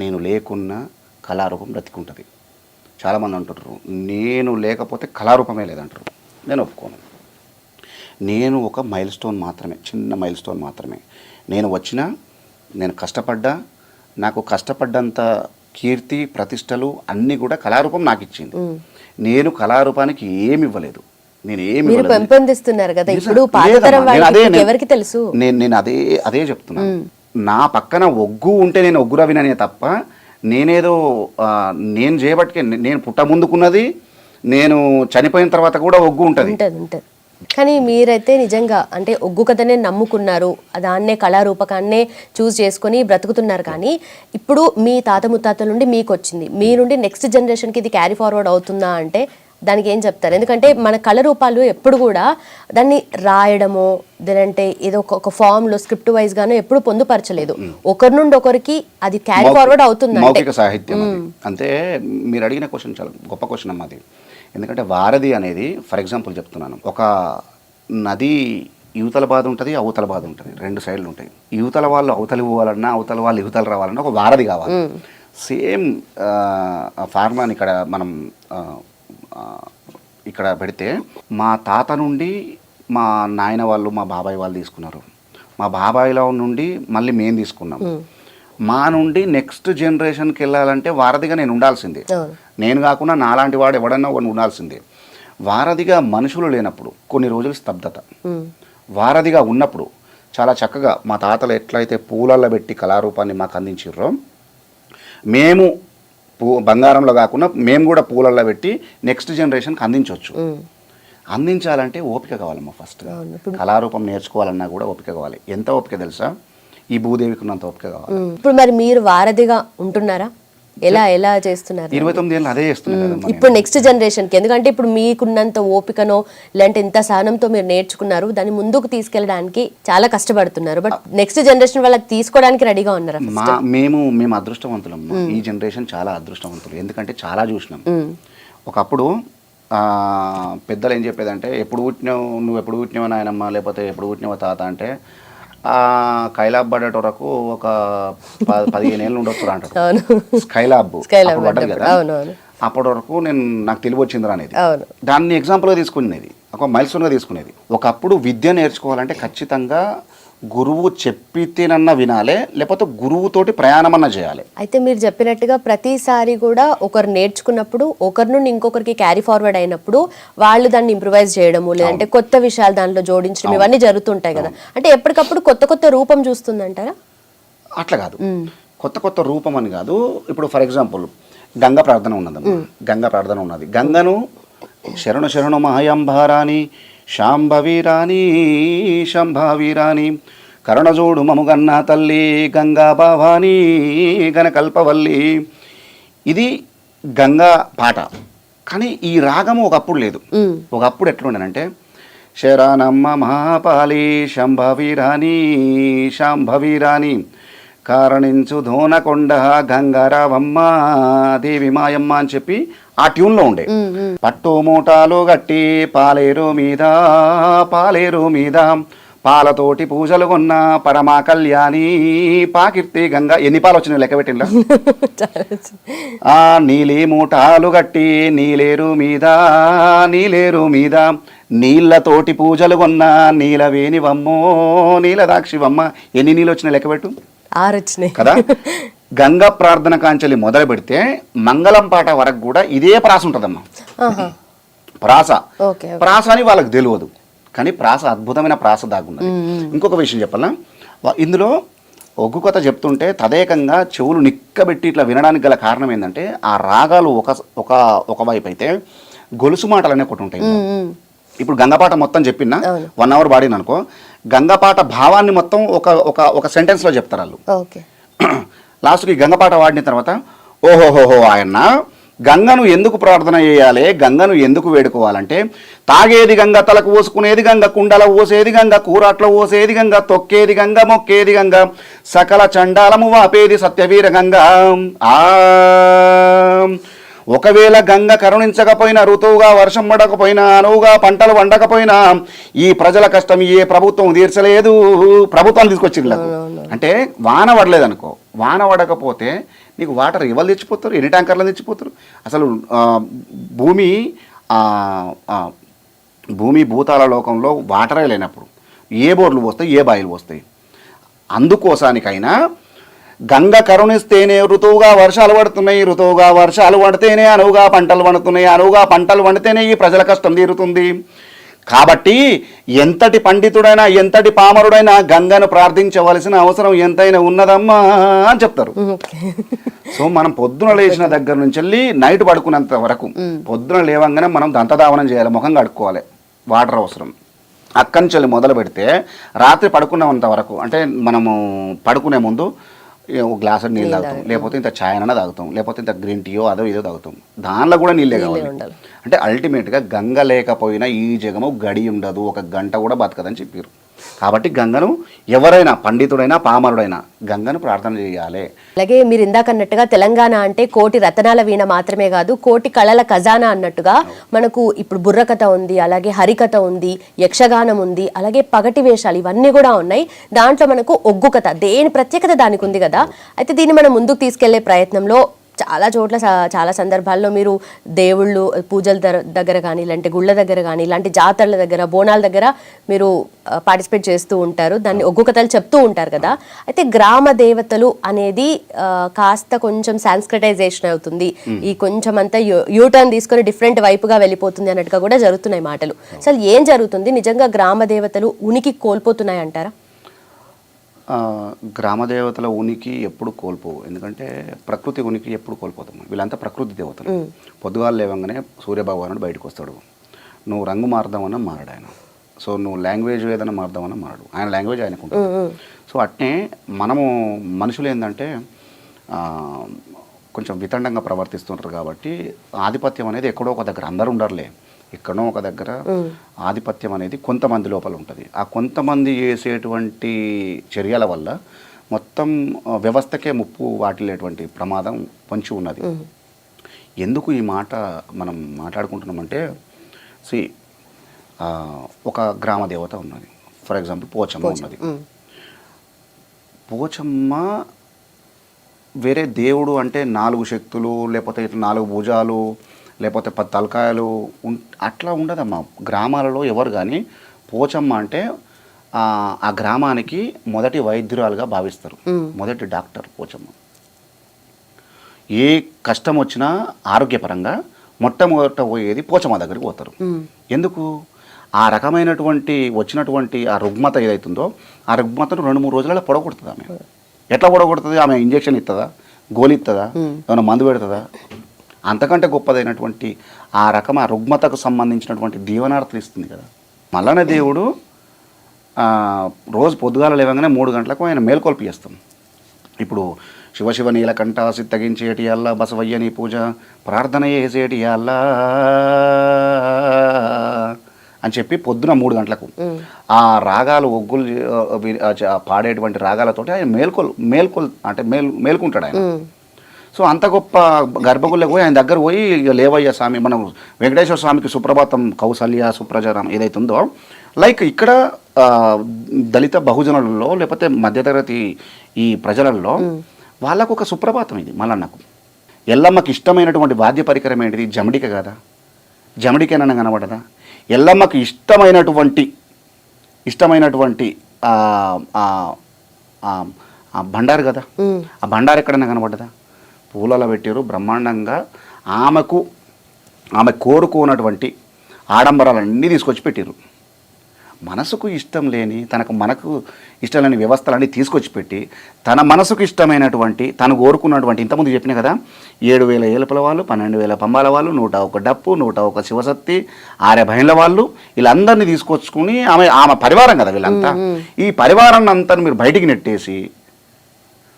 నేను లేకున్నా కళారూపం బ్రతికుంటుంది. చాలామంది అంటారు నేను లేకపోతే కళారూపమే లేదంటారు. నేను ఒప్పుకోను. నేను ఒక మైల్ స్టోన్ మాత్రమే, చిన్న మైల్ స్టోన్ మాత్రమే. నేను వచ్చినా, నేను కష్టపడ్డా, నాకు కష్టపడ్డంత కీర్తి ప్రతిష్టలు అన్నీ కూడా కళారూపం నాకు ఇచ్చింది. నేను కళారూపానికి ఏమి ఇవ్వలేదు. మీరు పెంపొందిస్తున్నారు కదా ఇప్పుడు ఎవరికి తెలుసు. నేను అదే చెప్తున్నాను. నా పక్కన ఒగ్గు ఉంటే నేను ఒగ్గు రవిననే తప్ప నేనేదో నేను చేయబట్టికే నేను పుట్ట ముందుకున్నది, నేను చనిపోయిన తర్వాత కూడా ఒగ్గు ఉంటుంది. కానీ మీరైతే నిజంగా అంటే ఒగ్గు కథనే నమ్ముకున్నారు, దాన్నే కళారూపకాన్నే చూస్ చేసుకొని బ్రతుకుతున్నారు. కానీ ఇప్పుడు మీ తాత ముత్తాతల నుండి మీకు వచ్చింది, మీ నుండి నెక్స్ట్ జనరేషన్కి ఇది క్యారీ ఫార్వర్డ్ అవుతుందా అంటే దానికి ఏం చెప్తారు? ఎందుకంటే మన కళ రూపాలు ఎప్పుడు కూడా దాన్ని రాయడమో లేదంటే ఏదో ఒక ఫామ్లో స్క్రిప్ట్ వైజ్గానో ఎప్పుడు పొందుపరచలేదు. ఒకరి నుండి ఒకరికి అది క్యారీ ఫార్వర్డ్ అవుతుంది. మౌఖిక సాహిత్యం అంటే మీరు అడిగిన క్వశ్చన్ చాలా గొప్ప క్వశ్చన్ అమ్మా అది. ఎందుకంటే వారధి అనేది ఫర్ ఎగ్జాంపుల్ చెప్తున్నాను, ఒక నది యువతల బాధ ఉంటుంది, అవతల బాధ ఉంటుంది, రెండు సైడ్లు ఉంటాయి. యువతల వాళ్ళు అవతలి పోవాలన్నా, అవతల వాళ్ళు యువతల రావాలన్నా ఒక వారధి కావాలి. సేమ్ ఫార్మాని ఇక్కడ మనం ఇక్కడ పెడితే మా తాత నుండి మా నాయన వాళ్ళు మా బాబాయ్ వాళ్ళు తీసుకున్నారు, మా బాబాయ్లో నుండి మళ్ళీ మేము తీసుకున్నాం. మా నుండి నెక్స్ట్ జనరేషన్కి వెళ్ళాలంటే వారధిగా నేను ఉండాల్సిందే. నేను కాకుండా నాలాంటి వాడు ఎవడన్నా వాడు ఉండాల్సిందే. వారధిగా మనుషులు లేనప్పుడు కొన్ని రోజులు స్తబ్దత, వారధిగా ఉన్నప్పుడు చాలా చక్కగా మా తాతలు ఎట్లయితే పూలల్లో పెట్టి కళారూపాన్ని మాకు అందించారో మేము బంగారంలో కాకుండా మేము కూడా పూలల్లో పెట్టి నెక్స్ట్ జనరేషన్కి అందించవచ్చు. అందించాలంటే ఓపిక కావాలమ్మా. ఫస్ట్ కళారూపం నేర్చుకోవాలన్నా కూడా ఓపిక కావాలి. ఎంత ఓపిక తెలుసా? ఈ భూదేవికి ఉన్నంత ఓపిక కావాలి. ఇప్పుడు మరి మీరు వారధిగా ఉంటున్నారా? ఎలా చేస్తున్నారు? 29 ఏళ్ళు అదే చేస్తున్నారు ఇప్పుడు నెక్స్ట్ జనరేషన్కి. ఎందుకంటే ఇప్పుడు మీకున్నంత ఓపికనో లేదంటే ఇంత సహనంతో మీరు నేర్చుకున్నారు, దాన్ని ముందుకు తీసుకెళ్ళడానికి చాలా కష్టపడుతున్నారు. బట్ నెక్స్ట్ జనరేషన్ వాళ్ళకి తీసుకోవడానికి రెడీగా ఉన్నారు. మేము అదృష్టవంతులం. ఈ జనరేషన్ చాలా అదృష్టవంతులు. ఎందుకంటే చాలా చూసినాం. ఒకప్పుడు పెద్దలు ఏం చెప్పేదంటే ఎప్పుడు పుట్టినావు నువ్వు, ఎప్పుడు పుట్టినావు నాయనమ్మ, లేకపోతే ఎప్పుడు పుట్టినావు తాత అంటే స్కైలాబ్ పడ్డట వరకు ఒక 15 ఏళ్ళు ఉండొచ్చు అంటారు. స్కైలాబ్ పడ్డది కదా, అప్పటి వరకు నాకు తెలివి వచ్చిందిరా అనేది దాన్ని ఎగ్జాంపుల్గా తీసుకునేది, ఒక మైల్ స్టోన్గా తీసుకునేది. ఒకప్పుడు విద్య నేర్చుకోవాలంటే ఖచ్చితంగా గురువు చెప్పితేనన్నా వినాలి, లేకపోతే గురువుతోటి ప్రయాణం అన్నా చేయాలి. అయితే మీరు చెప్పినట్టుగా ప్రతిసారి కూడా ఒకరు నేర్చుకున్నప్పుడు ఒకరి నుండి ఇంకొకరికి క్యారీ ఫార్వర్డ్ అయినప్పుడు వాళ్ళు దాన్ని ఇంప్రూవైజ్ చేయడము లేదంటే కొత్త విషయాలు దాంట్లో జోడించడం ఇవన్నీ జరుగుతుంటాయి కదా. అంటే ఎప్పటికప్పుడు కొత్త రూపం చూస్తుందంటారా? అట్లా కాదు, కొత్త రూపం అని కాదు. ఇప్పుడు ఫర్ ఎగ్జాంపుల్ గంగా ప్రార్థన ఉన్నదమ్మా, గంగా ప్రార్థన ఉన్నది. గంగను శరణు శరణు మహాయంభారాణి శాంభవీరాణి శంభావీరాణి కరుణజోడు మముగన్న తల్లి గంగా భావాని గణకల్పవల్లి. ఇది గంగా పాట. కానీ ఈ రాగము ఒకప్పుడు లేదు. ఒకప్పుడు ఎట్లుండనంటే శరణమ్మ మహాపాలి శంభవీరాని శాంభవీరాని కారణించు ధోనకొండ గంగారావమ్మ దేవి మాయమ్మ అని చెప్పి ఆ ట్యూన్లో ఉండే. పట్టు మూటాలు గట్టి పాలేరు మీద పాలతోటి పూజలు కొన్న పరమా కళ్యాణి పాకీర్తి గంగా. ఎన్ని పాలు వచ్చినాయి లెక్క పెట్టిందా? ఆ నీలి మూటాలు గట్టి నీలేరు మీద నీళ్ళతోటి పూజలు కొన్న నీలవేణివమ్మో నీలదాక్షివమ్మ. ఎన్ని నీళ్ళు వచ్చినాయి లెక్క పెట్టు. 6 వచ్చినాయి కదా. గంగా ప్రార్థన కాంచెలి మొదలు పెడితే మంగళం పాట వరకు కూడా ఇదే ప్రాస ఉంటుందమ్మా. ప్రాస అని వాళ్ళకి తెలియదు, కానీ ప్రాస అద్భుతమైన ప్రాస దాగున్నది. ఇంకొక విషయం చెప్పాలా, ఇందులో ఒగ్గు కథ చెప్తుంటే తదేకంగా చెవులు నిక్కబెట్టి ఇట్లా వినడానికి గల కారణం ఏంటంటే ఆ రాగాలు ఒకవైపు అయితే గొలుసు మాటలు అనే ఒకటి ఉంటాయి. ఇప్పుడు గంగపాట మొత్తం చెప్పినా 1 అవర్ పాడిన అనుకో, గంగపాట భావాన్ని మొత్తం ఒక సెంటెన్స్లో చెప్తారు వాళ్ళు. లాస్ట్కి గంగపాట వాడిన తర్వాత ఓహోహోహో ఆయన గంగను ఎందుకు ప్రార్థన చేయాలి, గంగను ఎందుకు వేడుకోవాలంటే తాగేది గంగ, తలకు పోసుకునేది గంగ, కుండల పోసేది గంగ, కూరాట్లో పోసేది గంగ, తొక్కేది గంగ, మొక్కేది గంగ, సకల చండాలము వాపేది సత్యవీర గంగ. ఒకవేళ గంగ కరుణించకపోయినా, ఋతువుగా వర్షం పడకపోయినా, అనువుగా పంటలు వండకపోయినా ఈ ప్రజల కష్టం ఏ ప్రభుత్వం తీర్చలేదు. ప్రభుత్వాలు తీసుకొచ్చింది అంటే వాన పడలేదు అనుకో, వాన పడకపోతే నీకు వాటర్ ఎవరు తెచ్చిపోతారు, ఎన్ని ట్యాంకర్లు తెచ్చిపోతారు. అసలు భూమి భూతాల లోకంలో వాటరే లేనప్పుడు ఏ బోర్లు పోస్తాయి, ఏ బాయిలు పోస్తాయి. అందుకోసానికైనా గంగ కరుణిస్తేనే ఋతువుగా వర్షాలు పడుతున్నాయి, ఋతువుగా వర్షాలు పడితేనే అనువుగా పంటలు పండుతున్నాయి, అనువుగా పంటలు పండితేనే ఈ ప్రజల కష్టం తీరుతుంది. కాబట్టి ఎంతటి పండితుడైనా ఎంతటి పామరుడైనా గంగను ప్రార్థించవలసిన అవసరం ఎంతైనా ఉన్నదమ్మా అని చెప్తారు. సో మనం పొద్దున లేచిన దగ్గర నుంచి వెళ్ళి నైట్ పడుకునేంత వరకు పొద్దున లేవంగానే మనం దంతధావనం చేయాలి, ముఖం కడుక్కోవాలి, వాటర్ అవసరం. అక్కడి నుంచి వెళ్ళి మొదలు పెడితే రాత్రి పడుకునేంత వరకు, అంటే మనము పడుకునే ముందు ఒక గ్లాసు నీళ్ళు తాగుతాం, లేకపోతే ఇంత ఛాయ్ అన్న తాగుతాం, లేకపోతే ఇంత గ్రీన్ టీయో అదో ఏదో తాగుతాం. దానిలో కూడా నీళ్ళే కావాలి. అంటే అల్టిమేట్గా గంగ లేకపోయినా ఈ జగము గడి ఉండదు, ఒక గంట కూడా బతకదని చెప్పారు. కాబట్టి గంగను ఎవరైనా పండితుడైనా పామరుడైనా గంగను ప్రార్థన చేయాలి. అలాగే మీరు ఇందాక అన్నట్టుగా తెలంగాణ అంటే కోటి రతనాల వీణ మాత్రమే కాదు, కోటి కళల ఖజానా అన్నట్టుగా మనకు ఇప్పుడు బుర్రకథ ఉంది, అలాగే హరికథ ఉంది, యక్షగానం ఉంది, అలాగే పగటి వేషాలు ఇవన్నీ కూడా ఉన్నాయి. దాంట్లో మనకు ఒగ్గు కథ, దేని ప్రత్యేకత దానికి ఉంది కదా. అయితే దీన్ని మనం ముందుకు తీసుకెళ్లే ప్రయత్నంలో చాలా చోట్ల చాలా సందర్భాల్లో మీరు దేవుళ్ళు పూజల దగ్గర కానీ, ఇలాంటి గుళ్ళ దగ్గర కానీ, ఇలాంటి జాతరల దగ్గర, బోనాల దగ్గర మీరు పార్టిసిపేట్ చేస్తూ ఉంటారు, దాన్ని ఒగ్గు కథలు చెప్తూ ఉంటారు కదా. అయితే గ్రామ దేవతలు అనేది కాస్త కొంచెం సాంస్క్రిటైజేషన్ అవుతుంది, ఈ కొంచెం అంతా యూటర్న్ తీసుకొని డిఫరెంట్ వైపుగా వెళ్ళిపోతుంది అన్నట్టుగా కూడా జరుగుతున్నాయి మాటలు. అసలు ఏం జరుగుతుంది, నిజంగా గ్రామ దేవతలు ఉనికి కోల్పోతున్నాయి అంటారా? గ్రామదేవతల ఉనికి ఎప్పుడు కోల్పోవు, ఎందుకంటే ప్రకృతి ఉనికి ఎప్పుడు కోల్పోతాం. వీళ్ళంతా ప్రకృతి దేవతలు. పొద్దుగాలు లేవంగానే సూర్యభగవానుడు బయటకు వస్తాడు. నువ్వు రంగు మారదామన్నా మారడు ఆయన. సో నువ్వు లాంగ్వేజ్ ఏదైనా మారదామన్నా మారడు, ఆయన లాంగ్వేజ్ ఆయనకు ఉంటుంది. సో అట్నే మనము మనుషులు ఏంటంటే కొంచెం వితండంగా ప్రవర్తిస్తుంటారు. కాబట్టి ఆధిపత్యం అనేది ఎక్కడో ఒక దగ్గర, అందరూ ఉండరులే, ఎక్కడో ఒక దగ్గర ఆధిపత్యం అనేది కొంతమంది లోపల ఉంటుంది. ఆ కొంతమంది చేసేటువంటి చర్యల వల్ల మొత్తం వ్యవస్థకే ముప్పు వాటిల్లేటువంటి ప్రమాదం పొంచి ఉన్నది. ఎందుకు ఈ మాట మనం మాట్లాడుకుంటున్నామంటే, ఒక గ్రామ దేవత ఉన్నది, ఫర్ ఎగ్జాంపుల్ పోచమ్మ ఉన్నది. పోచమ్మ వేరే దేవుడు అంటే 4 శక్తులు, లేకపోతే ఇట్లా 4 భుజాలు, లేకపోతే 10 తలకాయలు అట్లా ఉండదమ్మా గ్రామాలలో ఎవరు. కానీ పోచమ్మ అంటే ఆ గ్రామానికి మొదటి వైద్యురాలుగా భావిస్తారు, మొదటి డాక్టర్ పోచమ్మ. ఏ కష్టం వచ్చినా ఆరోగ్యపరంగా మొట్టమొదట పోయేది పోచమ్మ దగ్గరికి పోతారు. ఎందుకు? ఆ రకమైనటువంటి వచ్చినటువంటి ఆ రుగ్మత ఏదైతుందో ఆ రుగ్మతను 2-3 రోజులలో పొడగొడుతుంది ఆమె. ఎట్లా పొడగొడుతుంది? ఆమె ఇంజెక్షన్ ఇస్తుందా, గోలి ఇస్తుందా, ఏమైనా మందు పెడుతుందా? అంతకంటే గొప్పదైనటువంటి ఆ రకం ఆ రుగ్మతకు సంబంధించినటువంటి దీవనార్థులు ఇస్తుంది కదా. మల్లన్న దేవుడు రోజు పొద్దుగాల లేవగానే 3 గంటలకు ఆయన మేల్కొల్పి చేస్తాం. ఇప్పుడు శివ నీలకంఠ సిద్ధగించేటి అల్లా, బసవయ్యని పూజ ప్రార్థన చేసేటి అల్లా అని చెప్పి పొద్దున 3 గంటలకు ఆ రాగాలు ఒగ్గులు పాడేటువంటి రాగాలతోటి ఆయన మేల్కుంటాడు ఆయన. సో అంత గొప్ప గర్భగుళ్ళకి పోయి ఆయన దగ్గర పోయి లేవయ్య స్వామి, మనం వెంకటేశ్వర స్వామికి సుప్రభాతం, కౌసల్య సుప్రజారం ఏదైతే ఉందో, లైక్ ఇక్కడ దళిత బహుజనులలో లేకపోతే మధ్యతరగతి ఈ ప్రజలలో వాళ్ళకు ఒక సుప్రభాతం ఇది. మల్లన్నకు ఎల్లమ్మకి ఇష్టమైనటువంటి వాద్య పరికరం ఏంటిది? జమడిక కదా. జమడికేనన్నా కనబడదా? ఎల్లమ్మకి ఇష్టమైనటువంటి బండారు కదా. ఆ బండారు ఎక్కడన్నా కనబడ్డదా? పూలలో పెట్టారు బ్రహ్మాండంగా. ఆమె కోరుకున్నటువంటి ఆడంబరాలన్నీ తీసుకొచ్చి పెట్టారు. మనసుకు ఇష్టం లేని మనకు ఇష్టం లేని వ్యవస్థలన్నీ తీసుకొచ్చి పెట్టి తన మనసుకు ఇష్టమైనటువంటి తను కోరుకున్నటువంటి, ఇంతకుముందు చెప్పిన కదా, 7,000 ఏలుపల వాళ్ళు, 12,000 పంబాల వాళ్ళు, 101 డప్పు, 101 శివశక్తి, 6 భైన్ల వాళ్ళు, వీళ్ళందరినీ తీసుకొచ్చుకుని ఆమె పరివారం కదా వీళ్ళంతా. ఈ పరివారాన్ని అంతా మీరు బయటికి నెట్టేసి,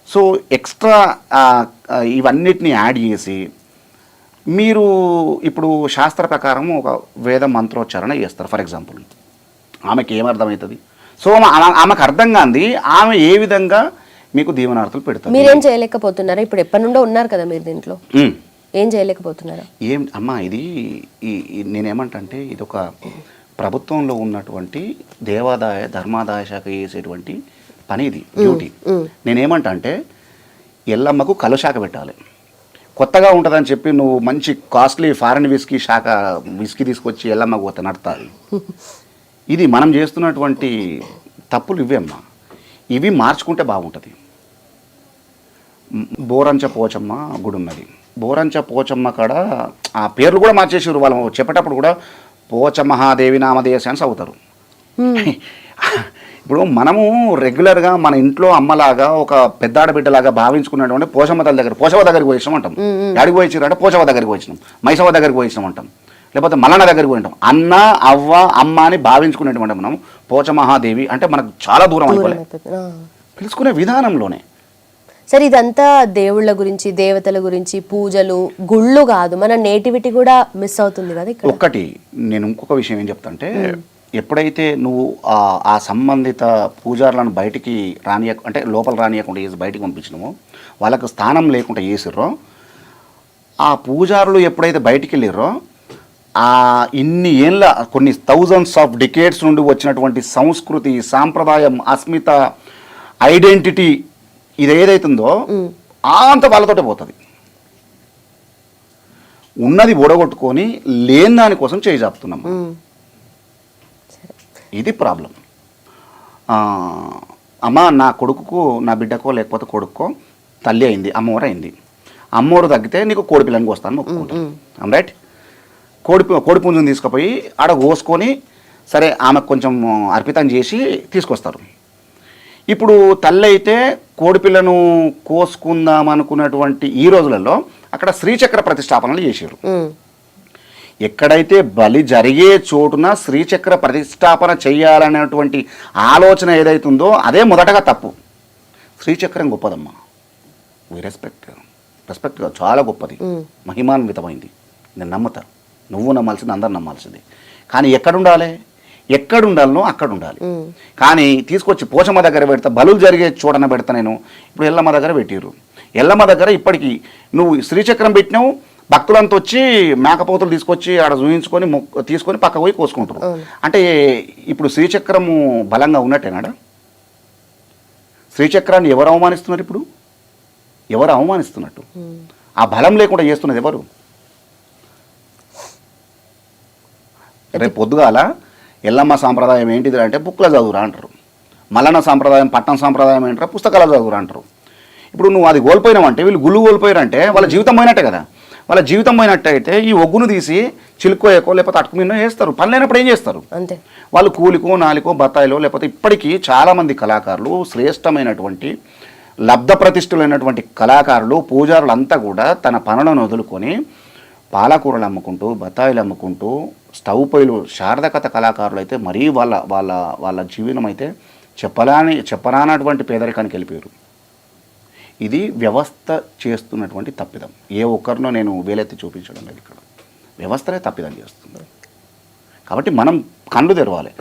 సో ఎక్స్ట్రా ఇవన్నిటిని యాడ్ చేసి మీరు ఇప్పుడు శాస్త్ర ప్రకారం ఒక వేద మంత్రోచ్చారణ చేస్తారు ఫర్ ఎగ్జాంపుల్. ఆమెకి ఏమర్థమవుతుంది? సో ఆమెకు అర్థం కాంది ఆమె ఏ విధంగా మీకు దీవెనార్థులు పెడతారు. మీరేం చేయలేకపోతున్నారా? ఇప్పుడు ఎప్పటి నుండో ఉన్నారు కదా మీరు దీంట్లో, ఏం చేయలేకపోతున్నారా? ఏం అమ్మా ఇది నేనేమంటే ఇది ఒక ప్రభుత్వంలో ఉన్నటువంటి దేవాదాయ ధర్మాదాయ శాఖ చేసేటువంటి పని, ఇది డ్యూటీ. నేనేమంటా అంటే ఎల్లమ్మకు కలుశాఖ పెట్టాలి. కొత్తగా ఉంటుందని చెప్పి నువ్వు మంచి కాస్ట్లీ ఫారెన్ విస్కీ తీసుకొచ్చి ఎల్లమ్మకు పోతే నడుతుంది. ఇది మనం చేస్తున్నటువంటి తప్పులు ఇవే అమ్మా. ఇవి మార్చుకుంటే బాగుంటుంది. బోరంచ పోచమ్మ గుడి ఉన్నది. బోరంచ పోచమ్మ కాడ ఆ పేర్లు కూడా మార్చేసారు. వాళ్ళు చెప్పేటప్పుడు కూడా పోచ మహాదేవి నామదేశ అని చదువుతారు. ఇప్పుడు మనము రెగ్యులర్గా మన ఇంట్లో అమ్మలాగా ఒక పెద్దాడ బిడ్డలాగా భావించుకున్నటువంటి పోచమ్మ తల్లి దగ్గర పోచవ దగ్గరికి పోయినాం అంటాం. యాడికి పోయించారంటే పోచవ దగ్గరికి పోయినాం, మైసవ దగ్గరికి పోయినాం అంటాం, లేకపోతే మల్లన్న దగ్గరికి పోయింటాం. అన్న అవ్వ అమ్మ అని భావించుకునేటువంటి మనం పోచ మహాదేవి అంటే మనకు చాలా దూరం అయిపోలే పిలుచుకునే విధానంలోనే. సరే, ఇదంతా దేవుళ్ళ గురించి, దేవతల గురించి, పూజలు, గుళ్ళు కాదు, మన నేటివిటీ కూడా మిస్ అవుతుంది కదా ఇక్కడ. ఒక్కటి నేను ఇంకొక విషయం ఏం చెప్తాంటే, ఎప్పుడైతే నువ్వు ఆ సంబంధిత పూజారులను బయటికి అంటే లోపల రానియకుండా చేసి బయటికి పంపించినామో, వాళ్ళకు స్థానం లేకుండా చేసిర్రో, ఆ పూజారులు ఎప్పుడైతే బయటికి వెళ్ళిర్రో, ఇన్ని ఏళ్ళ కొన్ని థౌజండ్స్ ఆఫ్ డికేడ్స్ నుండి వచ్చినటువంటి సంస్కృతి, సాంప్రదాయం, అస్మిత, ఐడెంటిటీ ఇది ఏదైతుందో అంత వాళ్ళతోటే పోతుంది. ఉన్నది ఓడగొట్టుకొని లేని దానికోసం చేయి చాపుతున్నాం. ఇది ప్రాబ్లం. అమ్మ నా కొడుకుకు, నా బిడ్డకో లేకపోతే కొడుక్కో తల్లి అయింది, అమ్మవారు అయింది. అమ్మవారు తగ్గితే నీకు కోడి పిల్లని కోస్తాను ఒప్పుకుంటాను, రైట్? కోడి పుంజుని తీసుకుపోయి ఆడ కోసుకొని సరే ఆమెకు కొంచెం అర్పితం చేసి తీసుకొస్తారు. ఇప్పుడు తల్లి అయితే కోడిపిల్లను కోసుకుందాం అనుకున్నటువంటి ఈ రోజులలో అక్కడ శ్రీచక్ర ప్రతిష్టాపనలు చేశారు. ఎక్కడైతే బలి జరిగే చోటున శ్రీచక్ర ప్రతిష్టాపన చేయాలనేటువంటి ఆలోచన ఏదైతుందో అదే మొదటగా తప్పు. శ్రీచక్రం గొప్పదమ్మా, రెస్పెక్ట్గా చాలా గొప్పది, మహిమాన్వితమైంది. నేను నమ్ముతా, నువ్వు నమ్మాల్సింది, అందరు నమ్మాల్సింది. కానీ ఎక్కడుండాలనో అక్కడ ఉండాలి. కానీ తీసుకొచ్చి పోచమ్మ దగ్గర పెడతా, బలులు జరిగే చోటన పెడతా. నేను ఇప్పుడు ఎల్లమ్మ దగ్గర పెట్టిర్రు. ఎల్లమ్మ దగ్గర ఇప్పటికీ నువ్వు శ్రీచక్రం పెట్టినావు, భక్తులంతా వచ్చి మేకపోతులు తీసుకొచ్చి ఆడ చూయించుకొని తీసుకొని పక్క పోయి కోసుకుంటారు. అంటే ఇప్పుడు శ్రీచక్రము బలంగా ఉన్నట్టేనాడా? శ్రీచక్రాన్ని ఎవరు అవమానిస్తున్నారు? ఇప్పుడు ఎవరు అవమానిస్తున్నట్టు? ఆ బలం లేకుండా చేస్తున్నది ఎవరు? రేపు పొద్దుగాల ఎల్లమ్మ సాంప్రదాయం ఏంటిది అంటే బుక్లో చదువురా అంటారు. మల్లన్న సాంప్రదాయం, పట్టణ సాంప్రదాయం ఏంటారు, పుస్తకాలు చదువురా అంటారు. ఇప్పుడు నువ్వు అది కోల్పోయినావంటే, వీళ్ళు గుళ్ళు కోల్పోయారంటే వాళ్ళ జీవితం పోయినట్టే కదా. వాళ్ళ జీవితం పోయినట్టయితే ఈ ఒగ్గును తీసి చిలుకోయకో లేకపోతే అటుకుమీనో వేస్తారు. పని లేనప్పుడు ఏం చేస్తారు? అంతే. వాళ్ళు కూలికో, నాలికో, బత్తాయిలో, లేకపోతే ఇప్పటికీ చాలామంది కళాకారులు, శ్రేష్టమైనటువంటి లబ్ధ ప్రతిష్ఠులైనటువంటి కళాకారులు, పూజారులు అంతా కూడా తన పనులను వదులుకొని పాలకూరలు అమ్ముకుంటూ, బత్తాయిలు అమ్ముకుంటూ, స్టవ్ పొయ్యిలు, శారదకథ కళాకారులు అయితే మరీ వాళ్ళ జీవనం అయితే చెప్పరానటువంటి పేదరికానికి వెళ్ళిపోయారు. ఇది వ్యవస్థ చేస్తున్నటువంటి తప్పిదం. ఏ ఒక్కరినో నేను వేలెత్తి చూపించడం లేదు, ఇక్కడ వ్యవస్థనే తప్పిదం చేస్తుంది. కాబట్టి మనం కళ్ళు తెరవాలి.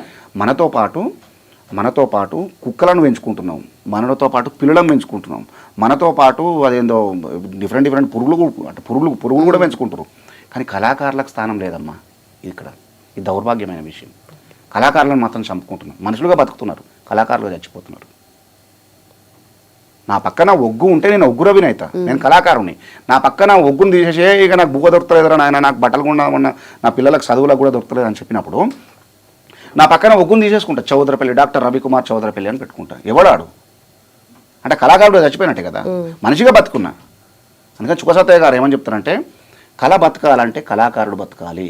మనతో పాటు కుక్కలను పెంచుకుంటున్నాం, మనతో పాటు పిల్లలను పెంచుకుంటున్నాం, మనతో పాటు అదేందో డిఫరెంట్ పురుగులు కూడా పెంచుకుంటారు. కానీ కళాకారులకు స్థానం లేదమ్మా. ఇక్కడ ఇది దౌర్భాగ్యమైన విషయం. కళాకారులను మాత్రం చంపుకుంటున్నాం. మనుషులుగా బతుకుతున్నారు, కళాకారులుగా చచ్చిపోతున్నారు. నా పక్కన ఒగ్గు ఉంటే నేను ఒగ్గు రవిని అవుతా, నేను కళాకారుని. నా పక్కన ఒగ్గును తీసేసే ఇక నాకు బువ్వ దొరుకుతలేదురా నాయన, నాకు బట్టలు కొన్నా, నా పిల్లలకు చదువులకు కూడా దొరుకుతలేదు అని చెప్పినప్పుడు నా పక్కన ఒగ్గును తీసేసుకుంటా. చౌదరపల్లి, డాక్టర్ రవికుమార్ చౌదరపల్లి అని పెట్టుకుంటా. ఎవడాడు అంటే కళాకారుడు చచ్చిపోయినట్టే కదా, మనిషిగా బతుకున్నా. అందుకని చుక్కసత్తయ్య గారు ఏమని చెప్తారంటే, కళ బతకాలంటే కళాకారుడు బతకాలి.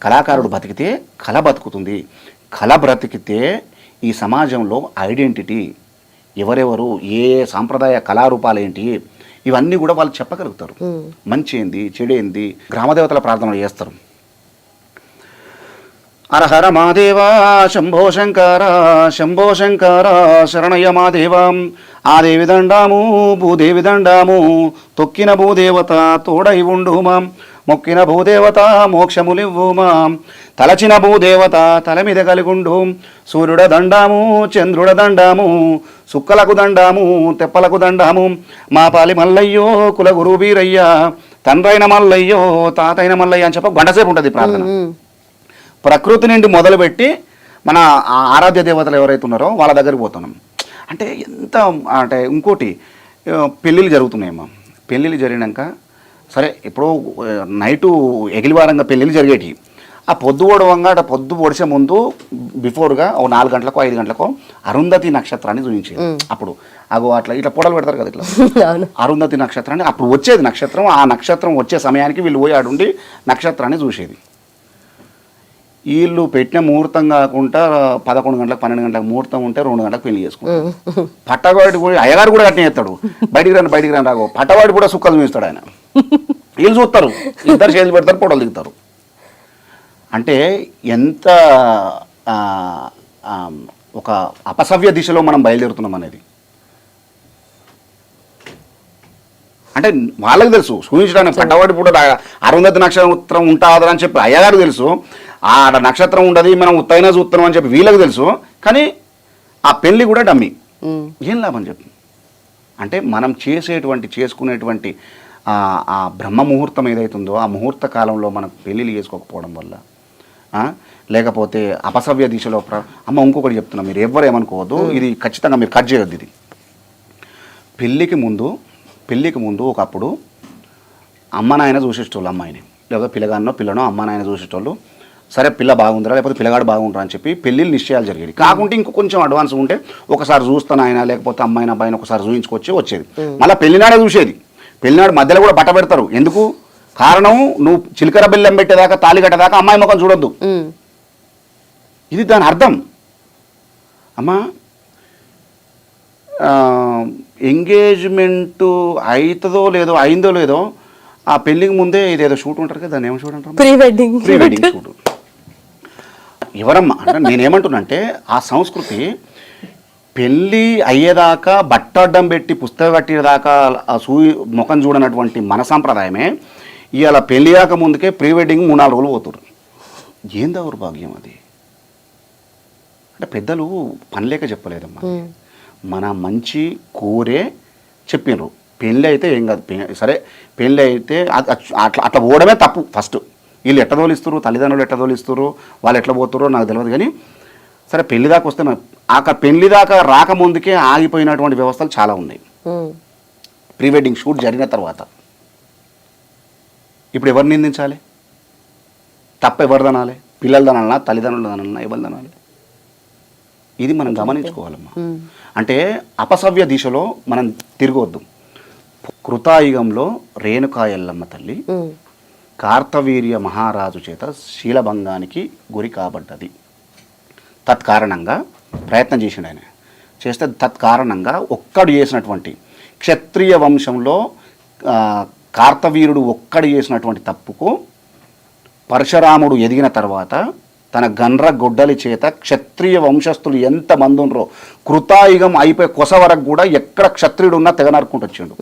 కళాకారుడు బతికితే కళ బతుకుతుంది. కళ బ్రతికితే ఈ సమాజంలో ఐడెంటిటీ, ఎవరెవరు, ఏ సాంప్రదాయ కళారూపాలు ఏంటి, ఇవన్నీ కూడా వాళ్ళు చెప్పగలుగుతారు. మంచి ఏంది, చెడు ఏంది, గ్రామదేవతల ప్రార్థనలు చేస్తారు. హర మాదేవ శంభో శంకర శంభో శంకర శరణయ్య మాదేవ ఆదేవి దండాము భూదేవి దండాము తొక్కిన భూదేవత తోడై ఉండు మాం మొక్కిన భూదేవత మోక్షములివ్వు మాం తలచిన భూదేవత తల మీద కలిగుండు సూర్యుడ దండాము చంద్రుడ దండాము సుక్కలకు దండాము తెప్పలకు దండాము మా పాలి మల్లయ్యో కులగురు వీరయ్య తండ్రైన మల్లయ్యో తాతైన మల్లయ్య అని చెప్ప గంటసేపు ఉంటుంది ప్రార్థన. ప్రకృతి నుండి మొదలుపెట్టి మన ఆరాధ్య దేవతలు ఎవరైతే ఉన్నారో వాళ్ళ దగ్గరికి పోతున్నాం. అంటే ఎంత అంటే ఇంకోటి పెళ్ళిళ్ళు జరుగుతున్నాయమ్మా. పెళ్ళిళ్ళు జరిగినాక సరే ఇప్పుడు నైటు ఎగిలివారంగా పెళ్ళిళ్ళు జరిగేటి ఆ పొద్దు ఓడవంగా అటు పొద్దు పొడిచే ముందు బిఫోర్గా ఓ 4 గంటలకో 5 గంటలకో అరుంధతి నక్షత్రాన్ని చూపించేది. అప్పుడు అగో అట్లా ఇట్లా పొడలు పెడతారు కదా ఇట్లా అరుంధతి నక్షత్రాన్ని అప్పుడు వచ్చేది నక్షత్రం. ఆ నక్షత్రం వచ్చే సమయానికి వీళ్ళు పోయి ఆడుండి నక్షత్రాన్ని చూసేది. వీళ్ళు పెట్టిన ముహూర్తం కాకుండా 11 గంటలకు 12 గంటలకు ముహూర్తం ఉంటే 2 గంటలకు పెళ్లి చేసుకుంటారు. పట్టవాడి కూడా అయ్యగారు కూడా కట్టిన చేస్తాడు. బయటికి రాని రాగో పట్టవాడి కూడా సుక్కలు చూపిస్తాడు ఆయన. వీళ్ళు చూస్తారు, ఇద్దరు చేతులు పెడతారు, పొడలు దిగుతారు. అంటే ఎంత ఒక అపసవ్య దిశలో మనం బయలుదేరుతున్నాం అనేది అంటే వాళ్ళకి తెలుసు. సూచించడానికి పట్టవాడి కూడా అరుంధతి నక్షత్రం ఉంటుందని చెప్పి అయ్యగారు తెలుసు. ఆ నక్షత్రం ఉండదు మనం ఉత్తైనా చూస్తున్నాం అని చెప్పి వీళ్ళకి తెలుసు. కానీ ఆ పెళ్ళి కూడా డమ్మి. ఏం లాభం చెప్పి అంటే మనం చేసుకునేటువంటి ఆ బ్రహ్మ ముహూర్తం ఏదైతుందో ఆ ముహూర్త కాలంలో మనం పెళ్ళిళ్ళు చేసుకోకపోవడం వల్ల లేకపోతే అపసవ్య దిశలో అమ్మ ఇంకొకటి చెప్తున్నా, మీరు ఎవరు ఏమనుకోవద్దు, ఇది ఖచ్చితంగా మీరు కట్ చేయొద్దు. ఇది పెళ్ళికి ముందు ఒకప్పుడు అమ్మ నాయన చూసేటోళ్ళు అమ్మాయిని, లేదా పిల్లనో అమ్మ నాయన చూసేటోళ్ళు. సరే పిల్ల బాగుందిరా లేకపోతే పిల్లగాడు బాగుంటారా అని చెప్పి పెళ్ళిళ్ళు నిశ్చయాలు జరిగేది. కాకుంటే ఇంకో కొంచెం అడ్వాన్స్ ఉంటే ఒకసారి చూస్తాను ఆయన లేకపోతే అమ్మాయిన అబ్బాయిని ఒకసారి చూయించుకొచ్చి వచ్చేది. మళ్ళీ పెళ్లినాడే చూసేది. పెళ్లినాడు మధ్యలో కూడా బట్ట పెడతారు. ఎందుకు? కారణం నువ్వు చిలకర బెల్లం పెట్టేదాకా తాళి కట్టేదాకా అమ్మాయి ముఖం చూడొద్దు. ఇది దాని అర్థం. అమ్మా ఎంగేజ్మెంట్ అయిందో లేదో ఆ పెళ్ళికి ముందే ఇదేదో షూట్ ఉంటారు కదా, దాన్ని ఏమో షూట్ అంటారు, ప్రీ వెడ్డింగ్ షూట్. ఎవరమ్మా అంటే నేనేమంటున్నానంటే ఆ సంస్కృతి పెళ్ళి అయ్యేదాకా బట్ట అడ్డం పెట్టి పుస్తకం కట్టేదాకా ముఖం చూడనటువంటి మన సాంప్రదాయమే ఇవాళ పెళ్ళి కాక ముందుకే ప్రీ వెడ్డింగ్ 3-4 రోజులు పోతున్నారు. ఏం దౌర్భాగ్యం అది. అంటే పెద్దలు పనిలేక చెప్పలేదమ్మా, మన మంచి కోరే చెప్పినారు. పెళ్ళి అయితే ఏం కాదు, సరే పెళ్ళి అయితే అట్లా పోవడమే తప్పు. ఫస్ట్ వీళ్ళు ఎట్లా తోలిస్తారు, తల్లిదండ్రులు ఎట్లా తోలిస్తారు, వాళ్ళు ఎట్లా పోతారో నాకు తెలియదు. కానీ సరే పెళ్లి దాకా వస్తే పెళ్లి దాకా రాకముందుకే ఆగిపోయినటువంటి వ్యవస్థలు చాలా ఉన్నాయి. ప్రీ వెడ్డింగ్ షూట్ జరిగిన తర్వాత ఇప్పుడు ఎవరు నిందించాలి? తప్ప ఎవరు దనాలి? పిల్లలు దనాలన్నా, తల్లిదండ్రులు దనాలన్నా, ఎవరు దనాలి? ఇది మనం గమనించుకోవాలమ్మా. అంటే అపసవ్య దిశలో మనం తిరగవద్దు. కృతాయుగంలో రేణుకా ఎల్లమ్మ తల్లి కార్తవీర్య మహారాజు చేత శీలభంగానికి గురి కాబడ్డది. తత్కారణంగా ప్రయత్నం చేసిండు ఆయన. చేస్తే తత్కారణంగా ఒక్కడు చేసినటువంటి క్షత్రియ వంశంలో కార్తవీరుడు ఒక్కడు చేసినటువంటి తప్పుకు పరశురాముడు ఎదిగిన తర్వాత తన గండ్ర గొడ్డలి చేత క్షత్రియ వంశస్థులు ఎంతమంది ఉన్నారో కృతాయుగం అయిపోయి కొస వరకు కూడా ఎక్కడ క్షత్రియుడు ఉన్నా తెగ నరుకుంటూ వచ్చిండు.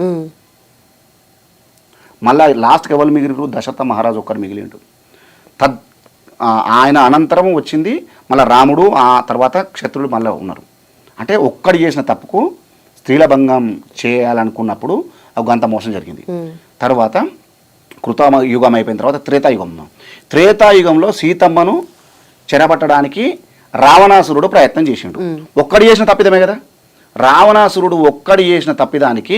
మళ్ళీ లాస్ట్కి ఎవరు మిగిలిరు? దశరథ మహారాజు ఒక్కరు మిగిలిండు. ఆయన అనంతరం వచ్చింది మళ్ళీ రాముడు, ఆ తర్వాత క్షత్రులు మళ్ళీ ఉన్నారు. అంటే ఒక్కడు చేసిన తప్పుకు స్త్రీల భంగం చేయాలనుకున్నప్పుడు గంత మోసం జరిగింది. తర్వాత కృతయుగం అయిపోయిన తర్వాత త్రేతాయుగంలో సీతమ్మను చెరపట్టడానికి రావణాసురుడు ప్రయత్నం చేసిండు. ఒక్కడు చేసిన తప్పిదమే కదా. రావణాసురుడు ఒక్కడు చేసిన తప్పిదానికి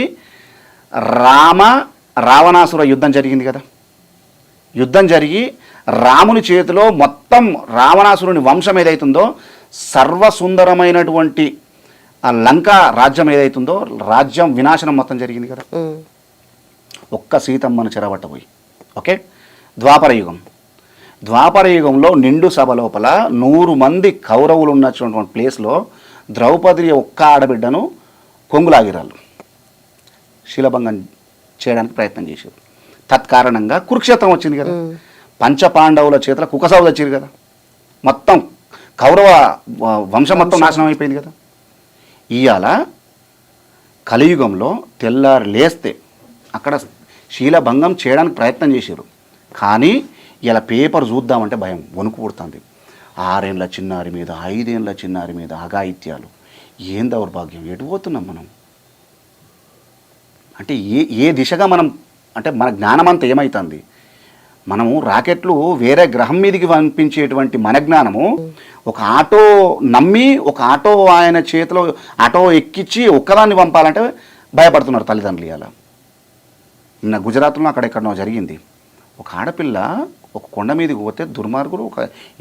రావణాసుర యుద్ధం జరిగింది కదా. యుద్ధం జరిగి రాముని చేతిలో మొత్తం రావణాసురుని వంశం ఏదైతుందో సర్వసుందరమైనటువంటి ఆ లంకా రాజ్యం ఏదైతుందో రాజ్యం వినాశనం మొత్తం జరిగింది కదా. ఒక్క సీతమ్మను చెరబట్టబోయి. ఓకే. ద్వాపరయుగంలో నిండు సభ లోపల 100 మంది కౌరవులు ఉన్నటువంటి ప్లేస్లో ద్రౌపది ఒక్క ఆడబిడ్డను కొంగులాగిరాళ్ళు శీలభంగం చేయడానికి ప్రయత్నం చేశారు. తత్కారణంగా కురుక్షేత్రం వచ్చింది కదా. పంచపాండవుల చేతుల కుకసావు తెచ్చారు కదా. మొత్తం కౌరవ వంశం మొత్తం నాశనం అయిపోయింది కదా. ఇవాళ కలియుగంలో తెల్లారి లేస్తే అక్కడ శీలభంగం చేయడానికి ప్రయత్నం చేశారు. కానీ ఇలా పేపర్ చూద్దామంటే భయం, వణుకు పుడుతుంది. 6 ఏళ్ళ చిన్నారి మీద 5 ఏళ్ళ చిన్నారి మీద అఘాయిత్యాలు. ఏం దౌర్భాగ్యం, ఎటు పోతున్నాం మనం? అంటే ఏ దిశగా మనం, అంటే మన జ్ఞానం అంతా ఏమవుతుంది? మనము రాకెట్లు వేరే గ్రహం మీదకి పంపించేటువంటి మన జ్ఞానము ఒక ఆటో నమ్మి ఒక ఆటో ఆయన చేతిలో ఆటో ఎక్కించి ఒక్కదాన్ని పంపాలంటే భయపడుతున్నారు తల్లిదండ్రులు. ఇవాళ నిన్న గుజరాత్లో అక్కడెక్కడనో జరిగింది. ఒక ఆడపిల్ల ఒక కొండ మీదకి పోతే దుర్మార్గులు ఒక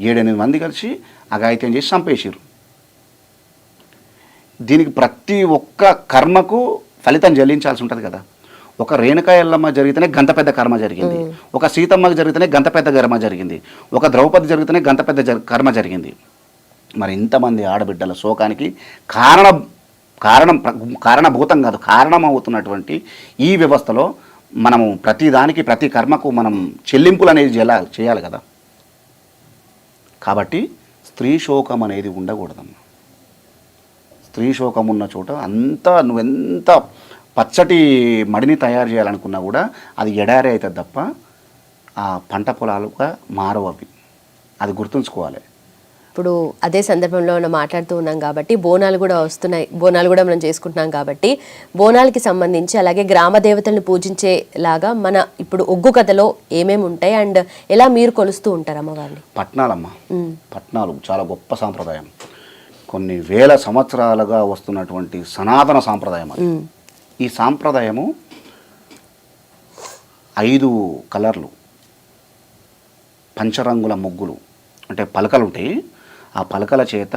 7-8 మంది కలిసి అఘాయిత్యం చేసి చంపేసారు. దీనికి ప్రతి ఒక్క కర్మకు ఫలితం చెల్లించాల్సి ఉంటుంది కదా. ఒక రేణుకా ఎల్లమ్మ జరిగితేనే గంత పెద్ద కర్మ జరిగింది, ఒక సీతమ్మకి జరిగితేనే గంత పెద్ద కర్మ జరిగింది, ఒక ద్రౌపది జరిగితేనే గంత పెద్ద కర్మ జరిగింది. మరి ఇంతమంది ఆడబిడ్డల శోకానికి కారణభూతం కాదు, కారణమవుతున్నటువంటి ఈ వ్యవస్థలో మనము ప్రతి దానికి ప్రతి కర్మకు మనం చెల్లింపులు అనేది చేయాలి కదా. కాబట్టి స్త్రీ శోకం అనేది ఉండకూడదమ్మా. స్త్రీ శోకం ఉన్న చోట నువ్వెంత పచ్చటి మడిని తయారు చేయాలనుకున్నా కూడా అది ఎడారి అవుతుంది తప్ప ఆ పంట పొలాలుగా మారవు అవి. అది గుర్తుంచుకోవాలి. ఇప్పుడు అదే సందర్భంలో మనం మాట్లాడుతూ ఉన్నాం కాబట్టి బోనాలు కూడా వస్తున్నాయి, బోనాలు కూడా మనం చేసుకుంటున్నాం కాబట్టి బోనాలకి సంబంధించి అలాగే గ్రామ దేవతలను పూజించేలాగా మన ఇప్పుడు ఒగ్గు కథలో ఏమేమి ఉంటాయి అండ్ ఎలా మీరు కొలుస్తూ ఉంటారు అమ్మవారిని? పట్నాలు చాలా గొప్ప సాంప్రదాయం. కొన్ని వేల సంవత్సరాలుగా వస్తున్నటువంటి సనాతన సాంప్రదాయం అది. ఈ సాంప్రదాయము 5 కలర్లు, పంచరంగుల ముగ్గులు, అంటే పలకలు ఉంటాయి. ఆ పలకల చేత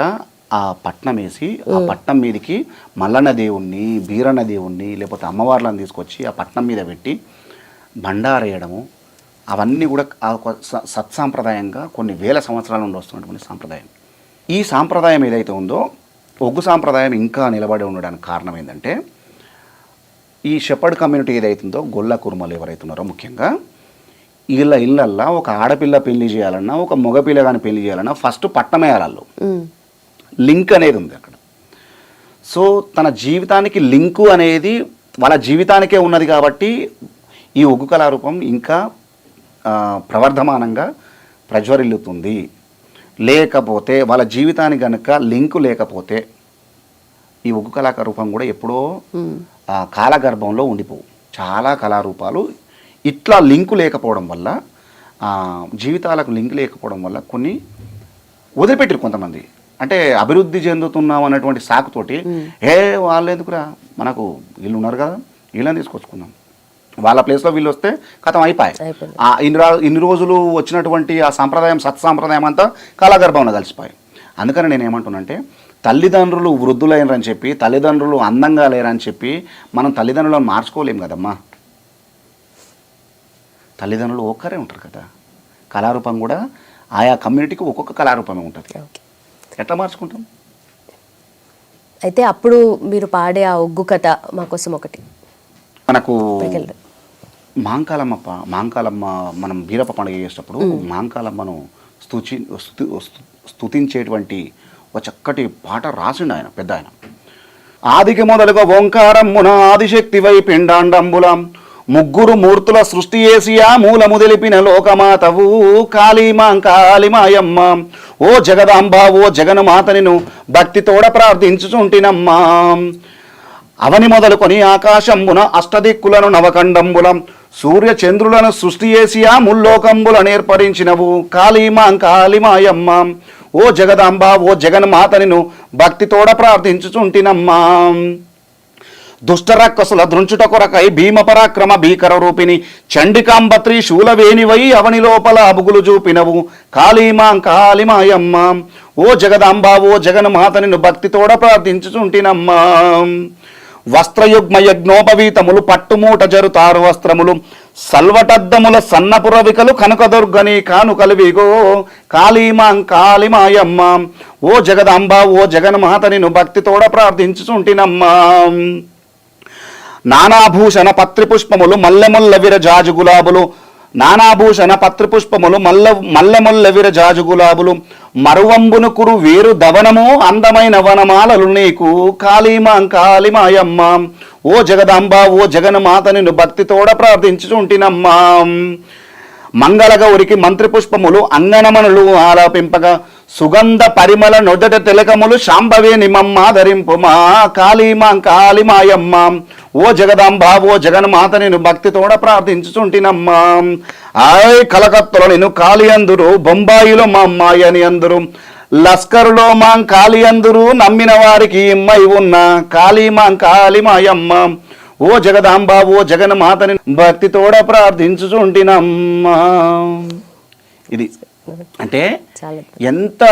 ఆ పట్నం వేసి ఆ పట్నం మీదకి మల్లన్న దేవుణ్ణి, బీరన్న దేవుణ్ణి లేకపోతే అమ్మవార్లను తీసుకొచ్చి ఆ పట్నం మీద పెట్టి బండారేయడము, అవన్నీ కూడా సత్సాంప్రదాయంగా కొన్ని వేల సంవత్సరాల నుండి వస్తున్నటువంటి సాంప్రదాయం. ఈ సాంప్రదాయం ఏదైతే ఉందో ఒగ్గు సాంప్రదాయం ఇంకా నిలబడి ఉండడానికి కారణం ఏంటంటే ఈ షెపర్డ్ కమ్యూనిటీ ఏదైతుందో గొల్ల కుర్మలు ఎవరైతున్నారో ముఖ్యంగా ఇళ్ళల్లో ఒక ఆడపిల్ల పెళ్లి చేయాలన్నా ఒక మగపిల్ల కానీ పెళ్లి చేయాలన్నా ఫస్ట్ పట్నం వేయాలి. లింక్ అనేది ఉంది అక్కడ. సో తన జీవితానికి లింకు అనేది వాళ్ళ జీవితానికే ఉన్నది కాబట్టి ఈ ఒగ్గు కళారూపం ఇంకా ప్రవర్ధమానంగా ప్రజ్వరిల్లుతుంది. లేకపోతే వాళ్ళ జీవితానికి కనుక లింకు లేకపోతే ఈ ఒగ్గు కళారూపం కూడా ఎప్పుడో కాలగర్భంలో ఉండిపోవు. చాలా కళారూపాలు ఇట్లా లింకు లేకపోవడం వల్ల, జీవితాలకు లింక్ లేకపోవడం వల్ల కొన్ని వదిలిపెట్టారు కొంతమంది. అంటే అభివృద్ధి చెందుతున్నాం అన్నటువంటి సాకుతోటి వాళ్ళు ఎందుకురా, మనకు వీళ్ళు ఉన్నారు కదా వీళ్ళని తీసుకొచ్చుకున్నాం, వాళ్ళ ప్లేస్లో వీళ్ళు వస్తే కథం అయిపోయాయి. ఇన్ని రోజులు వచ్చినటువంటి ఆ సాంప్రదాయం సత్సాంప్రదాయం అంతా కాలగర్భంలో కలిసిపోయాయి. అందుకని నేను ఏమంటున్నానంటే తల్లిదండ్రులు వృద్ధులైనరని చెప్పి, తల్లిదండ్రులు అందంగా లేరని చెప్పి మనం తల్లిదండ్రులను మార్చుకోలేము కదమ్మా. తల్లిదండ్రులు ఒక్కరే ఉంటారు కదా. కళారూపం కూడా ఆయా కమ్యూనిటీకి ఒక్కొక్క కళారూపమే ఉంటుంది. ఎట్లా మార్చుకుంటాం? అయితే అప్పుడు మీరు పాడే ఆ ఒగ్గు కథ మా కోసం ఒకటి. మనకు మాంకాలమ్మ మనం బీరప్ప పండుగ చేసేటప్పుడు మాంకాలమ్మను స్తుతించేటువంటి ఒక చక్కటి పాట రాసిండు ఆయన, పెద్ద ఆయన. ఆదికి మొదలుగా ఓంకారమ్మున ఆదిశక్తివై పిండాండంబులం ముగ్గురు మూర్తుల సృష్టి చేసియా మూలము తెలిపిన లోకమాతవు కాళీమాంకాళిమాయమ్మ ఓ జగదాంబ ఓ జగన్మాతనిను భక్తితోడ ప్రార్థించుచుంటినమ్మా. అవని మొదలుకొని ఆకాశంబున అష్టదిక్కులను నవకండంబులం సూర్య చంద్రులను సృష్టి చేసియా ముల్లోకంబులను ఏర్పరించినవు కాళీమాంకాళిమాయమ్మ ఓ జగదాంబ ఓ జగన్మాతనిను భక్తితోడ ప్రార్థించుచుంటినమ్మా. దుష్టరక్కసుల దృంచుట కొరకై భీమ పరాక్రమ భీకర రూపిణి చండికాంబత్రి శూలవేణివై అవని లోపల అబుగులు చూపినవు కాళీమాంకాళిమాయమ్మ ఓ జగదాంబ ఓ జగన్మాతనిను భక్తితోడ ప్రార్థించుచుంటినమ్మా. వస్త్రయుగ్మ యజ్ఞోపవీతములు పట్టుమూట జరుతారు వస్త్రములు సల్వటద్దముల సన్నపురవికలు కనకదుర్గని కానుకలివిగో కాళీమాంకాళిమాయమ్మ ఓ జగదాంబ ఓ జగన్మాతనిను భక్తితోడ ప్రార్థించుచుంటినమ్మా. నానాభూషణ పత్రిపుష్పములు మల్లెముల్ల విరజాజు గులాబులు నానాభూషణ పత్రిపుష్పములు మల్లెముల్ల విరజాజు గులాబులు మరువంబును కురు వేరు దవనము అందమైన వనమాలలు నీకు కాళీమాయమ్మ ఓ జగదాంబ ఓ జగన్మాత నిన్ను భక్తితోడ ప్రార్థించుచుంటినమ్మా. మంగళగౌరికి మంత్రి పుష్పములు అంగనమనులు ఆలాపింపగా సుగంధ పరిమళ నొదట తిలకములు శాంభవే నిమమ్మ ధరింపుమా కాళీమాయమ్మ ఓ జగదాంబ ఓ జగన్మాత నేను భక్తితోడ ప్రార్థించుచుంటినమ్మా. ఆయ్ కలకత్తులో నేను కాళీ అందురు, బొంబాయిలో మా అమ్మాయి అని అందరు, లస్కరులో మాం కాళీ అందరు, నమ్మిన వారికి ఇమ్మై ఉన్న కాళీమాయమ్మ ఓ జగదాంబ ఓ జగన్మాతని భక్తితోడ ప్రార్థించుచుంటినమ్మా. ఇది అంటే ఎంత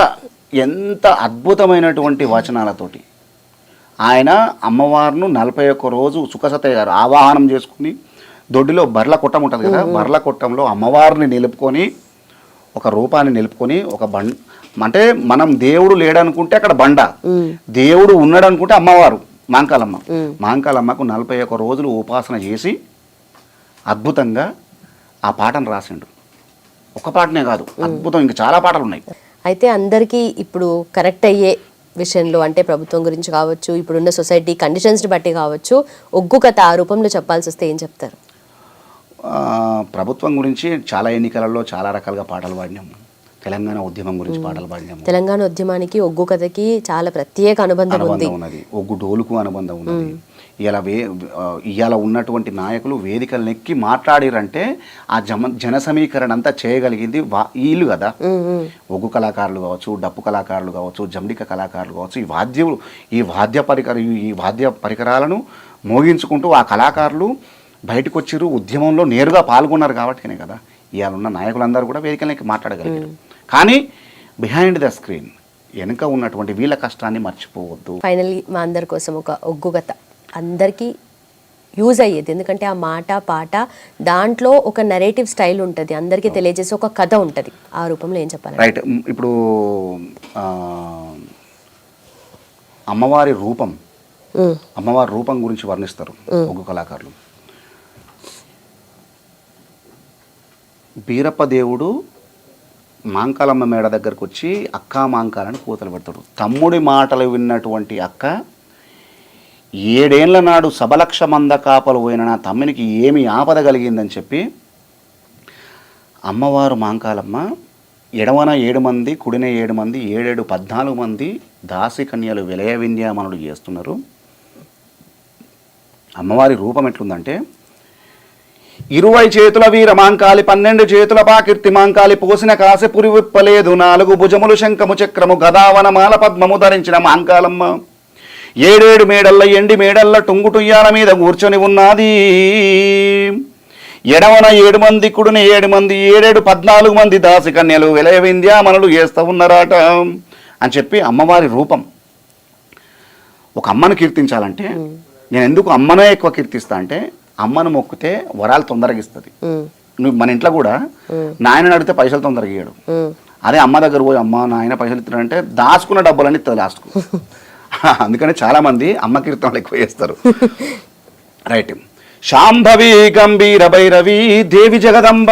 ఎంత అద్భుతమైనటువంటి వచనాలతోటి ఆయన అమ్మవారిను 41 రోజు సుఖసతయ్య గారు ఆవాహనం చేసుకుని దొడ్డిలో బర్ల కొట్టం ఉంటుంది కదా, బర్ల కొట్టంలో అమ్మవారిని నిలుపుకొని ఒక రూపాన్ని నిలుపుకొని ఒక అంటే మనం దేవుడు లేడనుకుంటే అక్కడ బండ, దేవుడు ఉన్నాడు అనుకుంటే అమ్మవారు మాంకాలమ్మకు 41 రోజులు ఉపాసన చేసి అద్భుతంగా ఆ పాటను రాసిండు. ఒక పాటనే కాదు, అద్భుతం, ఇంకా చాలా పాటలు ఉన్నాయి. అయితే అందరికీ ఇప్పుడు కరెక్ట్ అయ్యే విషయంలో అంటే ప్రభుత్వం గురించి కావచ్చు, ఇప్పుడున్న సొసైటీ కండిషన్స్ని బట్టి కావచ్చు, ఒగ్గు కథ ఆ రూపంలో చెప్పాల్సి వస్తే ఏం చెప్తారు? ప్రభుత్వం గురించి చాలా ఎన్నికలలో చాలా రకాలుగా పాటలు పాడినాము. తెలంగాణ ఉద్యమం గురించి పాటలు పాడినాము. తెలంగాణ ఉద్యమానికి ఒగ్గు కథకి చాలా ప్రత్యేక అనుబంధం ఉన్నది. ఒగ్గు డోలుకు అనుబంధం ఉన్నది. ఇవాళ ఉన్నటువంటి నాయకులు వేదికలు నెక్కి మాట్లాడిరంటే ఆ జన సమీకరణ అంతా చేయగలిగింది వీళ్ళు కదా. ఒగ్గు కళాకారులు కావచ్చు, డప్పు కళాకారులు కావచ్చు, జండిక కళాకారులు కావచ్చు, ఈ వాద్య పరికరాలను మోగించుకుంటూ ఆ కళాకారులు బయటకు వచ్చిర్రు, ఉద్యమంలో నేరుగా పాల్గొన్నారు కాబట్టినే కదా ఇవాళ ఉన్న నాయకులందరూ కూడా వేదికలకి మాట్లాడగలిగారు. కానీ బిహైండ్ ద స్క్రీన్ వెనుక ఉన్నటువంటి వీళ్ళ కష్టాన్ని మర్చిపోవద్దు. ఫైనల్లీ మా అందరి కోసం ఒక ఒగ్గు కథ అందరికీ యూజ్ అయ్యేది, ఎందుకంటే ఆ మాట పాట దాంట్లో ఒక నెరేటివ్ స్టైల్ ఉంటుంది, అందరికీ తెలియజేసే ఒక కథ ఉంటుంది. ఆ రూపంలో ఏం చెప్పాలి? రైట్. ఇప్పుడు అమ్మవారి రూపం గురించి వర్ణిస్తారు ఒగ్గు కళాకారులు. బీరప్ప దేవుడు మాంకాలమ్మ మేడ దగ్గరకు వచ్చి అక్కా మాంకాలని కూతలు పెడతాడు. తమ్ముడి మాటలు విన్నటువంటి అక్క 7 ఏళ్ల నాడు సబలక్ష మంద కాపలు పోయిన నా తమ్మునికి ఏమి ఆపద కలిగిందని చెప్పి అమ్మవారు మాంకాలమ్మ ఎడవన 7 మంది, కుడిన 7 మంది, 7 14 మంది దాసి కన్యలు విలయ వింధ్యామనులు చేస్తున్నారు. అమ్మవారి రూపం ఎట్లుందంటే 20 చేతుల వీర మాంకాలి, 12 చేతుల పాకీర్తి మాంకాలి, పోసిన కాసె పురి విప్పలేదు, 4 భుజములు శంఖము చక్రము గదావన మాల పద్మము ధరించిన మాంకాలమ్మ 7 మేడల్ల ఎండి మేడల్ల టుంగుటుయ్యాల మీద కూర్చొని ఉన్నది. ఎడవన 7 మంది, కుడిన 7 మంది, 7 14 మంది దాసి కన్యలు విలయ వింధ్యామనులు చేస్తూ ఉన్నారట అని చెప్పి అమ్మవారి రూపం. ఒక అమ్మను కీర్తించాలంటే నేను ఎందుకు అమ్మనే ఎక్కువ కీర్తిస్తా అంటే, అమ్మను మొక్కితే వరాలు తొందరగా ఇస్తుంది. నువ్వు మన ఇంట్లో కూడా నాయనని అడిగితే పైసలు తొందరగా ఇయ్యడు. అదే అమ్మ దగ్గర పోయి అమ్మ నాయన పైసలు ఇస్తాడంటే దాచుకున్న డబ్బులన్నీ ఇస్తుంది లాస్ట్కు. అందుకని చాలా మంది అమ్మ కీర్తనలు ఎక్కువ చేస్తారు. రైట్. శాంభవి గంభీర భైరవి దేవి జగదంబ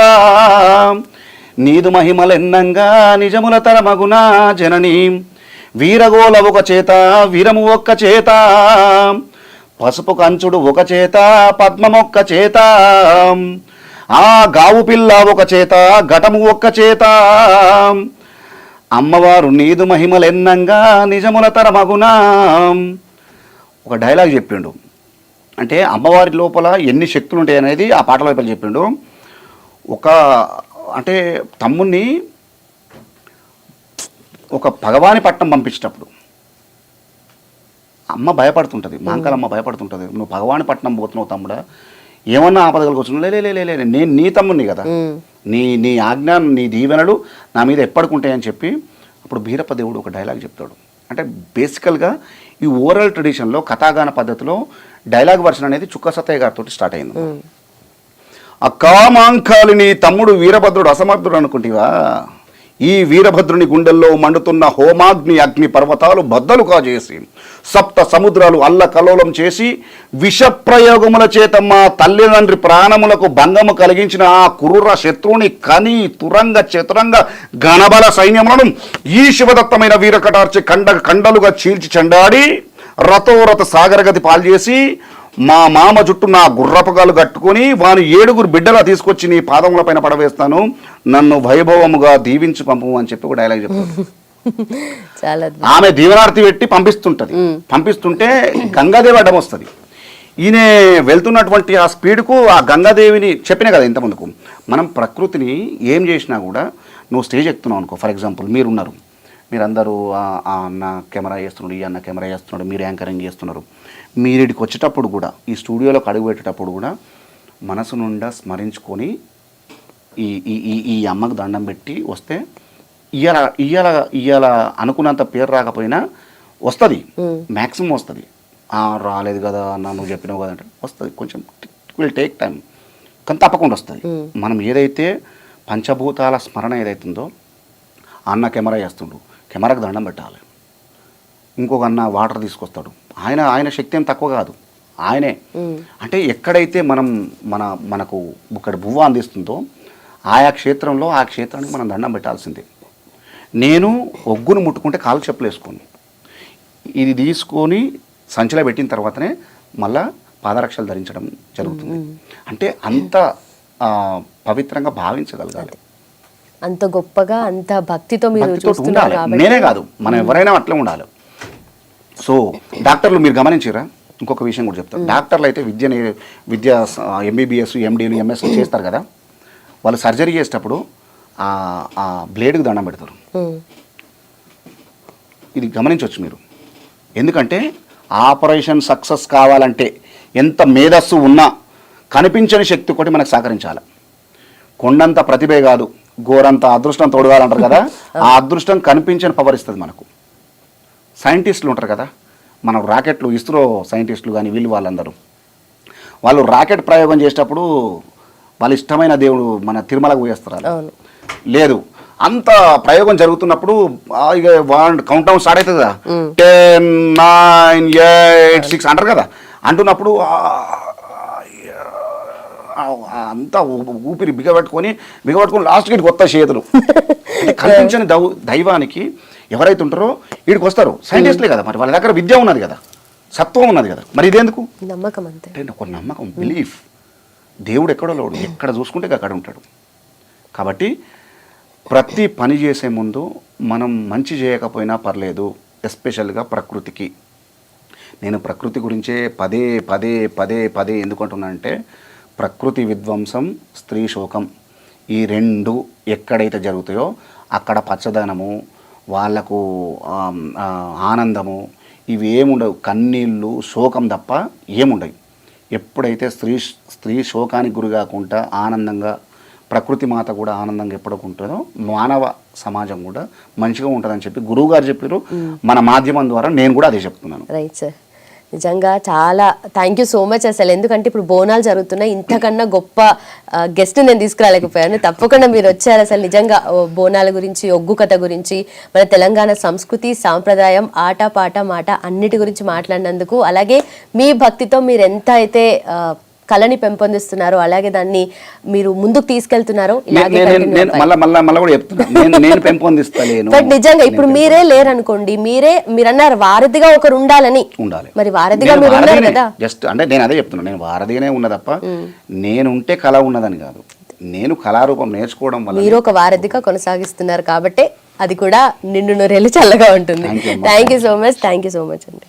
నీదు మహిమలెన్నంగా నిజముల తరమగున జనని వీరగోల ఒక చేత వీరము ఒక్క చేత పసుపు కంచుడు ఒక చేత పద్మమొక్క చేత ఆ గావు పిల్ల ఒక చేత ఘటము ఒక్క చేత అమ్మవారు నీదు మహిమలెన్నంగా నిజముల తరమగునా. ఒక డైలాగ్ చెప్పిండు. అంటే అమ్మవారి లోపల ఎన్ని శక్తులు ఉంటాయి అనేది ఆ పాటల వైపు చెప్పిండు. అంటే తమ్ముణ్ణి ఒక భగవాని పట్టణం పంపించేటప్పుడు అమ్మ భయపడుతుంటుంది, మాంకాలమ్మ భయపడుతుంటుంది. నువ్వు భగవాని పట్టణం పోతున్నావు తమ్ముడా, ఏమన్నా ఆపదగలుగుతున్నావు, లే నేను నీ తమ్ముడిని కదా, నీ ఆజ్ఞ నీ దీవెనలు నా మీద ఎప్పటికుంటాయని చెప్పి అప్పుడు బీరప్ప దేవుడు ఒక డైలాగ్ చెప్తాడు. అంటే బేసికల్గా ఈ ఓరల్ ట్రెడిషన్లో కథాగాన పద్ధతిలో డైలాగ్ వర్షన్ అనేది చుక్క సత్తయ్య గారితో స్టార్ట్ అయింది. అక్కా మాంకాలి నీ తమ్ముడు వీరభద్రుడు అసమర్థుడు అనుకుంటేవా, ఈ వీరభద్రుని గుండెల్లో మండుతున్న హోమాగ్ని అగ్ని పర్వతాలు బద్దలుగా చేసి సప్త సముద్రాలు అల్లకల్లోలం చేసి విషప్రయోగముల చేత మా తల్లిదండ్రి ప్రాణములకు భంగము కలిగించిన ఆ క్రూర శత్రువుని కని తురంగ చతురంగ గణబల సైన్యములను ఈ శివదత్తమైన వీరకటార్చి కండలుగా చీల్చి చెండాడి రథోరథ సాగరగతి పాల్చేసి మా మామ జుట్టు నా గుర్రపగాలు కట్టుకొని వాని 7 బిడ్డలా తీసుకొచ్చి నీ పాదముల పైన పడవేస్తాను, నన్ను వైభవముగా దీవించి పంపు అని చెప్పి ఒక డైలాగ్ చెప్తాను. చాలా ఆమె దీవనార్తి పెట్టి పంపిస్తుంటే గంగాదేవి అడ్డం వస్తుంది. ఈయన వెళ్తున్నటువంటి ఆ స్పీడ్కు ఆ గంగాదేవిని చెప్పినా కదా ఇంతమందుకు, మనం ప్రకృతిని ఏం చేసినా కూడా నువ్వు స్టేజ్ ఎక్కుతున్నావు అనుకో, ఫర్ ఎగ్జాంపుల్ మీరున్నారు, మీరందరూ ఆ అన్న కెమెరా చేస్తున్నాడు, ఈ అన్న కెమెరా చేస్తున్నాడు, మీరు యాంకరింగ్ చేస్తున్నారు, మీరు ఇక్కడికి వచ్చేటప్పుడు కూడా ఈ స్టూడియోలోకి అడుగు పెట్టేటప్పుడు కూడా మనసు నుండా స్మరించుకొని ఈ ఈ ఈ ఈ అమ్మకు దండం పెట్టి వస్తే ఇయ్యాల అనుకున్నంత పేరు రాకపోయినా వస్తుంది, మ్యాక్సిమం వస్తుంది. రాలేదు కదా అన్న, నువ్వు చెప్పినావు కదా అంటే వస్తుంది, కొంచెం విల్ టేక్ టైం, కానీ తప్పకుండా వస్తుంది. మనం ఏదైతే పంచభూతాల స్మరణ ఏదైతుందో, అన్న కెమెరా చేస్తుండు, కెమెరాకి దండం పెట్టాలి. ఇంకొక అన్న వాటర్ తీసుకొస్తాడు, ఆయన శక్తి ఏం తక్కువ కాదు, ఆయనే. అంటే ఎక్కడైతే మనకు ఇక్కడ బువ్వ అందిస్తుందో ఆయా క్షేత్రంలో ఆ క్షేత్రానికి మనం దండం పెట్టాల్సిందే. నేను ఒగ్గును ముట్టుకుంటే కాలు చెప్పులు వేసుకోను, ఇది తీసుకొని సంచిలో పెట్టిన తర్వాతనే మళ్ళా పాదరక్షలు ధరించడం జరుగుతుంది. అంటే అంత పవిత్రంగా భావించగలగాలి, అంత గొప్పగా అంత భక్తితో మీరు చూస్తున్నారు కాబట్టి. నేనే కాదు, మనం ఎవరైనా అట్లే ఉండాలి. సో డాక్టర్లు మీరు గమనించారా, ఇంకొక విషయం కూడా చెప్తాను. డాక్టర్లు అయితే విద్య ఎంబీబీఎస్ ఎండీలు ఎంఎస్ చేస్తారు కదా, వాళ్ళు సర్జరీ చేసేటప్పుడు ఆ బ్లేడ్కి దండం పెడతారు. ఇది గమనించవచ్చు మీరు. ఎందుకంటే ఆపరేషన్ సక్సెస్ కావాలంటే ఎంత మేధస్సు ఉన్నా కనిపించని శక్తి ఒకటి మనకు సహకరించాలి. కొండంత ప్రతిభే కాదు, గోరంత అదృష్టం తోడుగాలంటారు కదా, ఆ అదృష్టం కనిపించని పవర్ ఇస్తుంది మనకు. సైంటిస్టులు ఉంటారు కదా, మన రాకెట్లు ఇస్రో సైంటిస్టులు కానీ వాళ్ళందరూ వాళ్ళు రాకెట్ ప్రయోగం చేసేటప్పుడు వాళ్ళ ఇష్టమైన దేవుడు మన తిరుమలకు పోయేస్తారు. లేదు, అంత ప్రయోగం జరుగుతున్నప్పుడు ఇక కౌంట్ డౌన్ స్టార్ట్ అవుతుంది కదా, 10, 9, 8, 6 అంటారు కదా, అంటున్నప్పుడు అంతా ఊపిరి బిగబెట్టుకొని లాస్ట్కి ఇటు కొత్త చేతులు. అంటే కనిపించని దైవానికి ఎవరైతే ఉంటారో వీడికి వస్తారు. సైంటిస్టులే కదా, మరి వాళ్ళ దగ్గర విద్య ఉన్నది కదా, సత్వం ఉన్నది కదా, మరి ఇదేందుకు నమ్మకం? అంటే ఒక నమ్మకం, బిలీఫ్. దేవుడు ఎక్కడో లేడు, ఎక్కడ చూసుకుంటే అక్కడ ఉంటాడు. కాబట్టి ప్రతి పని చేసే ముందు మనం మంచి చేయకపోయినా పర్లేదు, ఎస్పెషల్గా ప్రకృతికి. నేను ప్రకృతి గురించే పదే పదే పదే పదే ఎందుకంటున్నానంటే, ప్రకృతి విధ్వంసం, స్త్రీ శోకం, ఈ 2 ఎక్కడైతే జరుగుతాయో అక్కడ పచ్చదనము, వాళ్లకు ఆనందము ఇవి ఏముండవు, కన్నీళ్ళు శోకం తప్ప ఏముండవు. ఎప్పుడైతే స్త్రీ శోకానికి గురి కాకుండా ఆనందంగా, ప్రకృతి మాత కూడా ఆనందంగా ఎప్పుడుకుంటుందో మానవ సమాజం కూడా మంచిగా ఉంటుందని చెప్పి గురువు గారు చెప్పారు. మన మాధ్యమం ద్వారా నేను కూడా అదే చెప్తున్నాను. రైట్ సార్, నిజంగా చాలా థ్యాంక్ యూ సో మచ్ అసలు. ఎందుకంటే ఇప్పుడు బోనాలు జరుగుతున్నాయి, ఇంతకన్నా గొప్ప గెస్ట్ నేను తీసుకురాలేకపోయాను. తప్పకుండా మీరు వచ్చారు. అసలు నిజంగా బోనాల గురించి, ఒగ్గు కథ గురించి, మన తెలంగాణ సంస్కృతి సాంప్రదాయం, ఆట పాట మాట అన్నిటి గురించి మాట్లాడినందుకు, అలాగే మీ భక్తితో మీరు ఎంత అయితే కళని పెంపొందిస్తున్నారో అలాగే దాన్ని మీరు ముందుకు తీసుకెళ్తున్నారో బట్ నిజంగా ఇప్పుడు మీరే లేరనుకోండి, మీరన్నారు వారధిగా ఒకరు ఉండాలని, మరి వారధిగా మీరు ఉన్నారు కదా. జస్ట్ అంటే నేను అదే చెప్తున్నాను, నేను వారధిగానే ఉన్నా తప్ప నేనుంటే కళ ఉన్నదని కాదు. నేను కళారూపం నేర్చుకోవడం వల్ల మీరు ఒక వారధిగా కొనసాగిస్తున్నారు కాబట్టి అది కూడా నిన్ను నూరేళ్ళు చల్లగా ఉంటుంది. థ్యాంక్ యూ సో మచ్ అండి.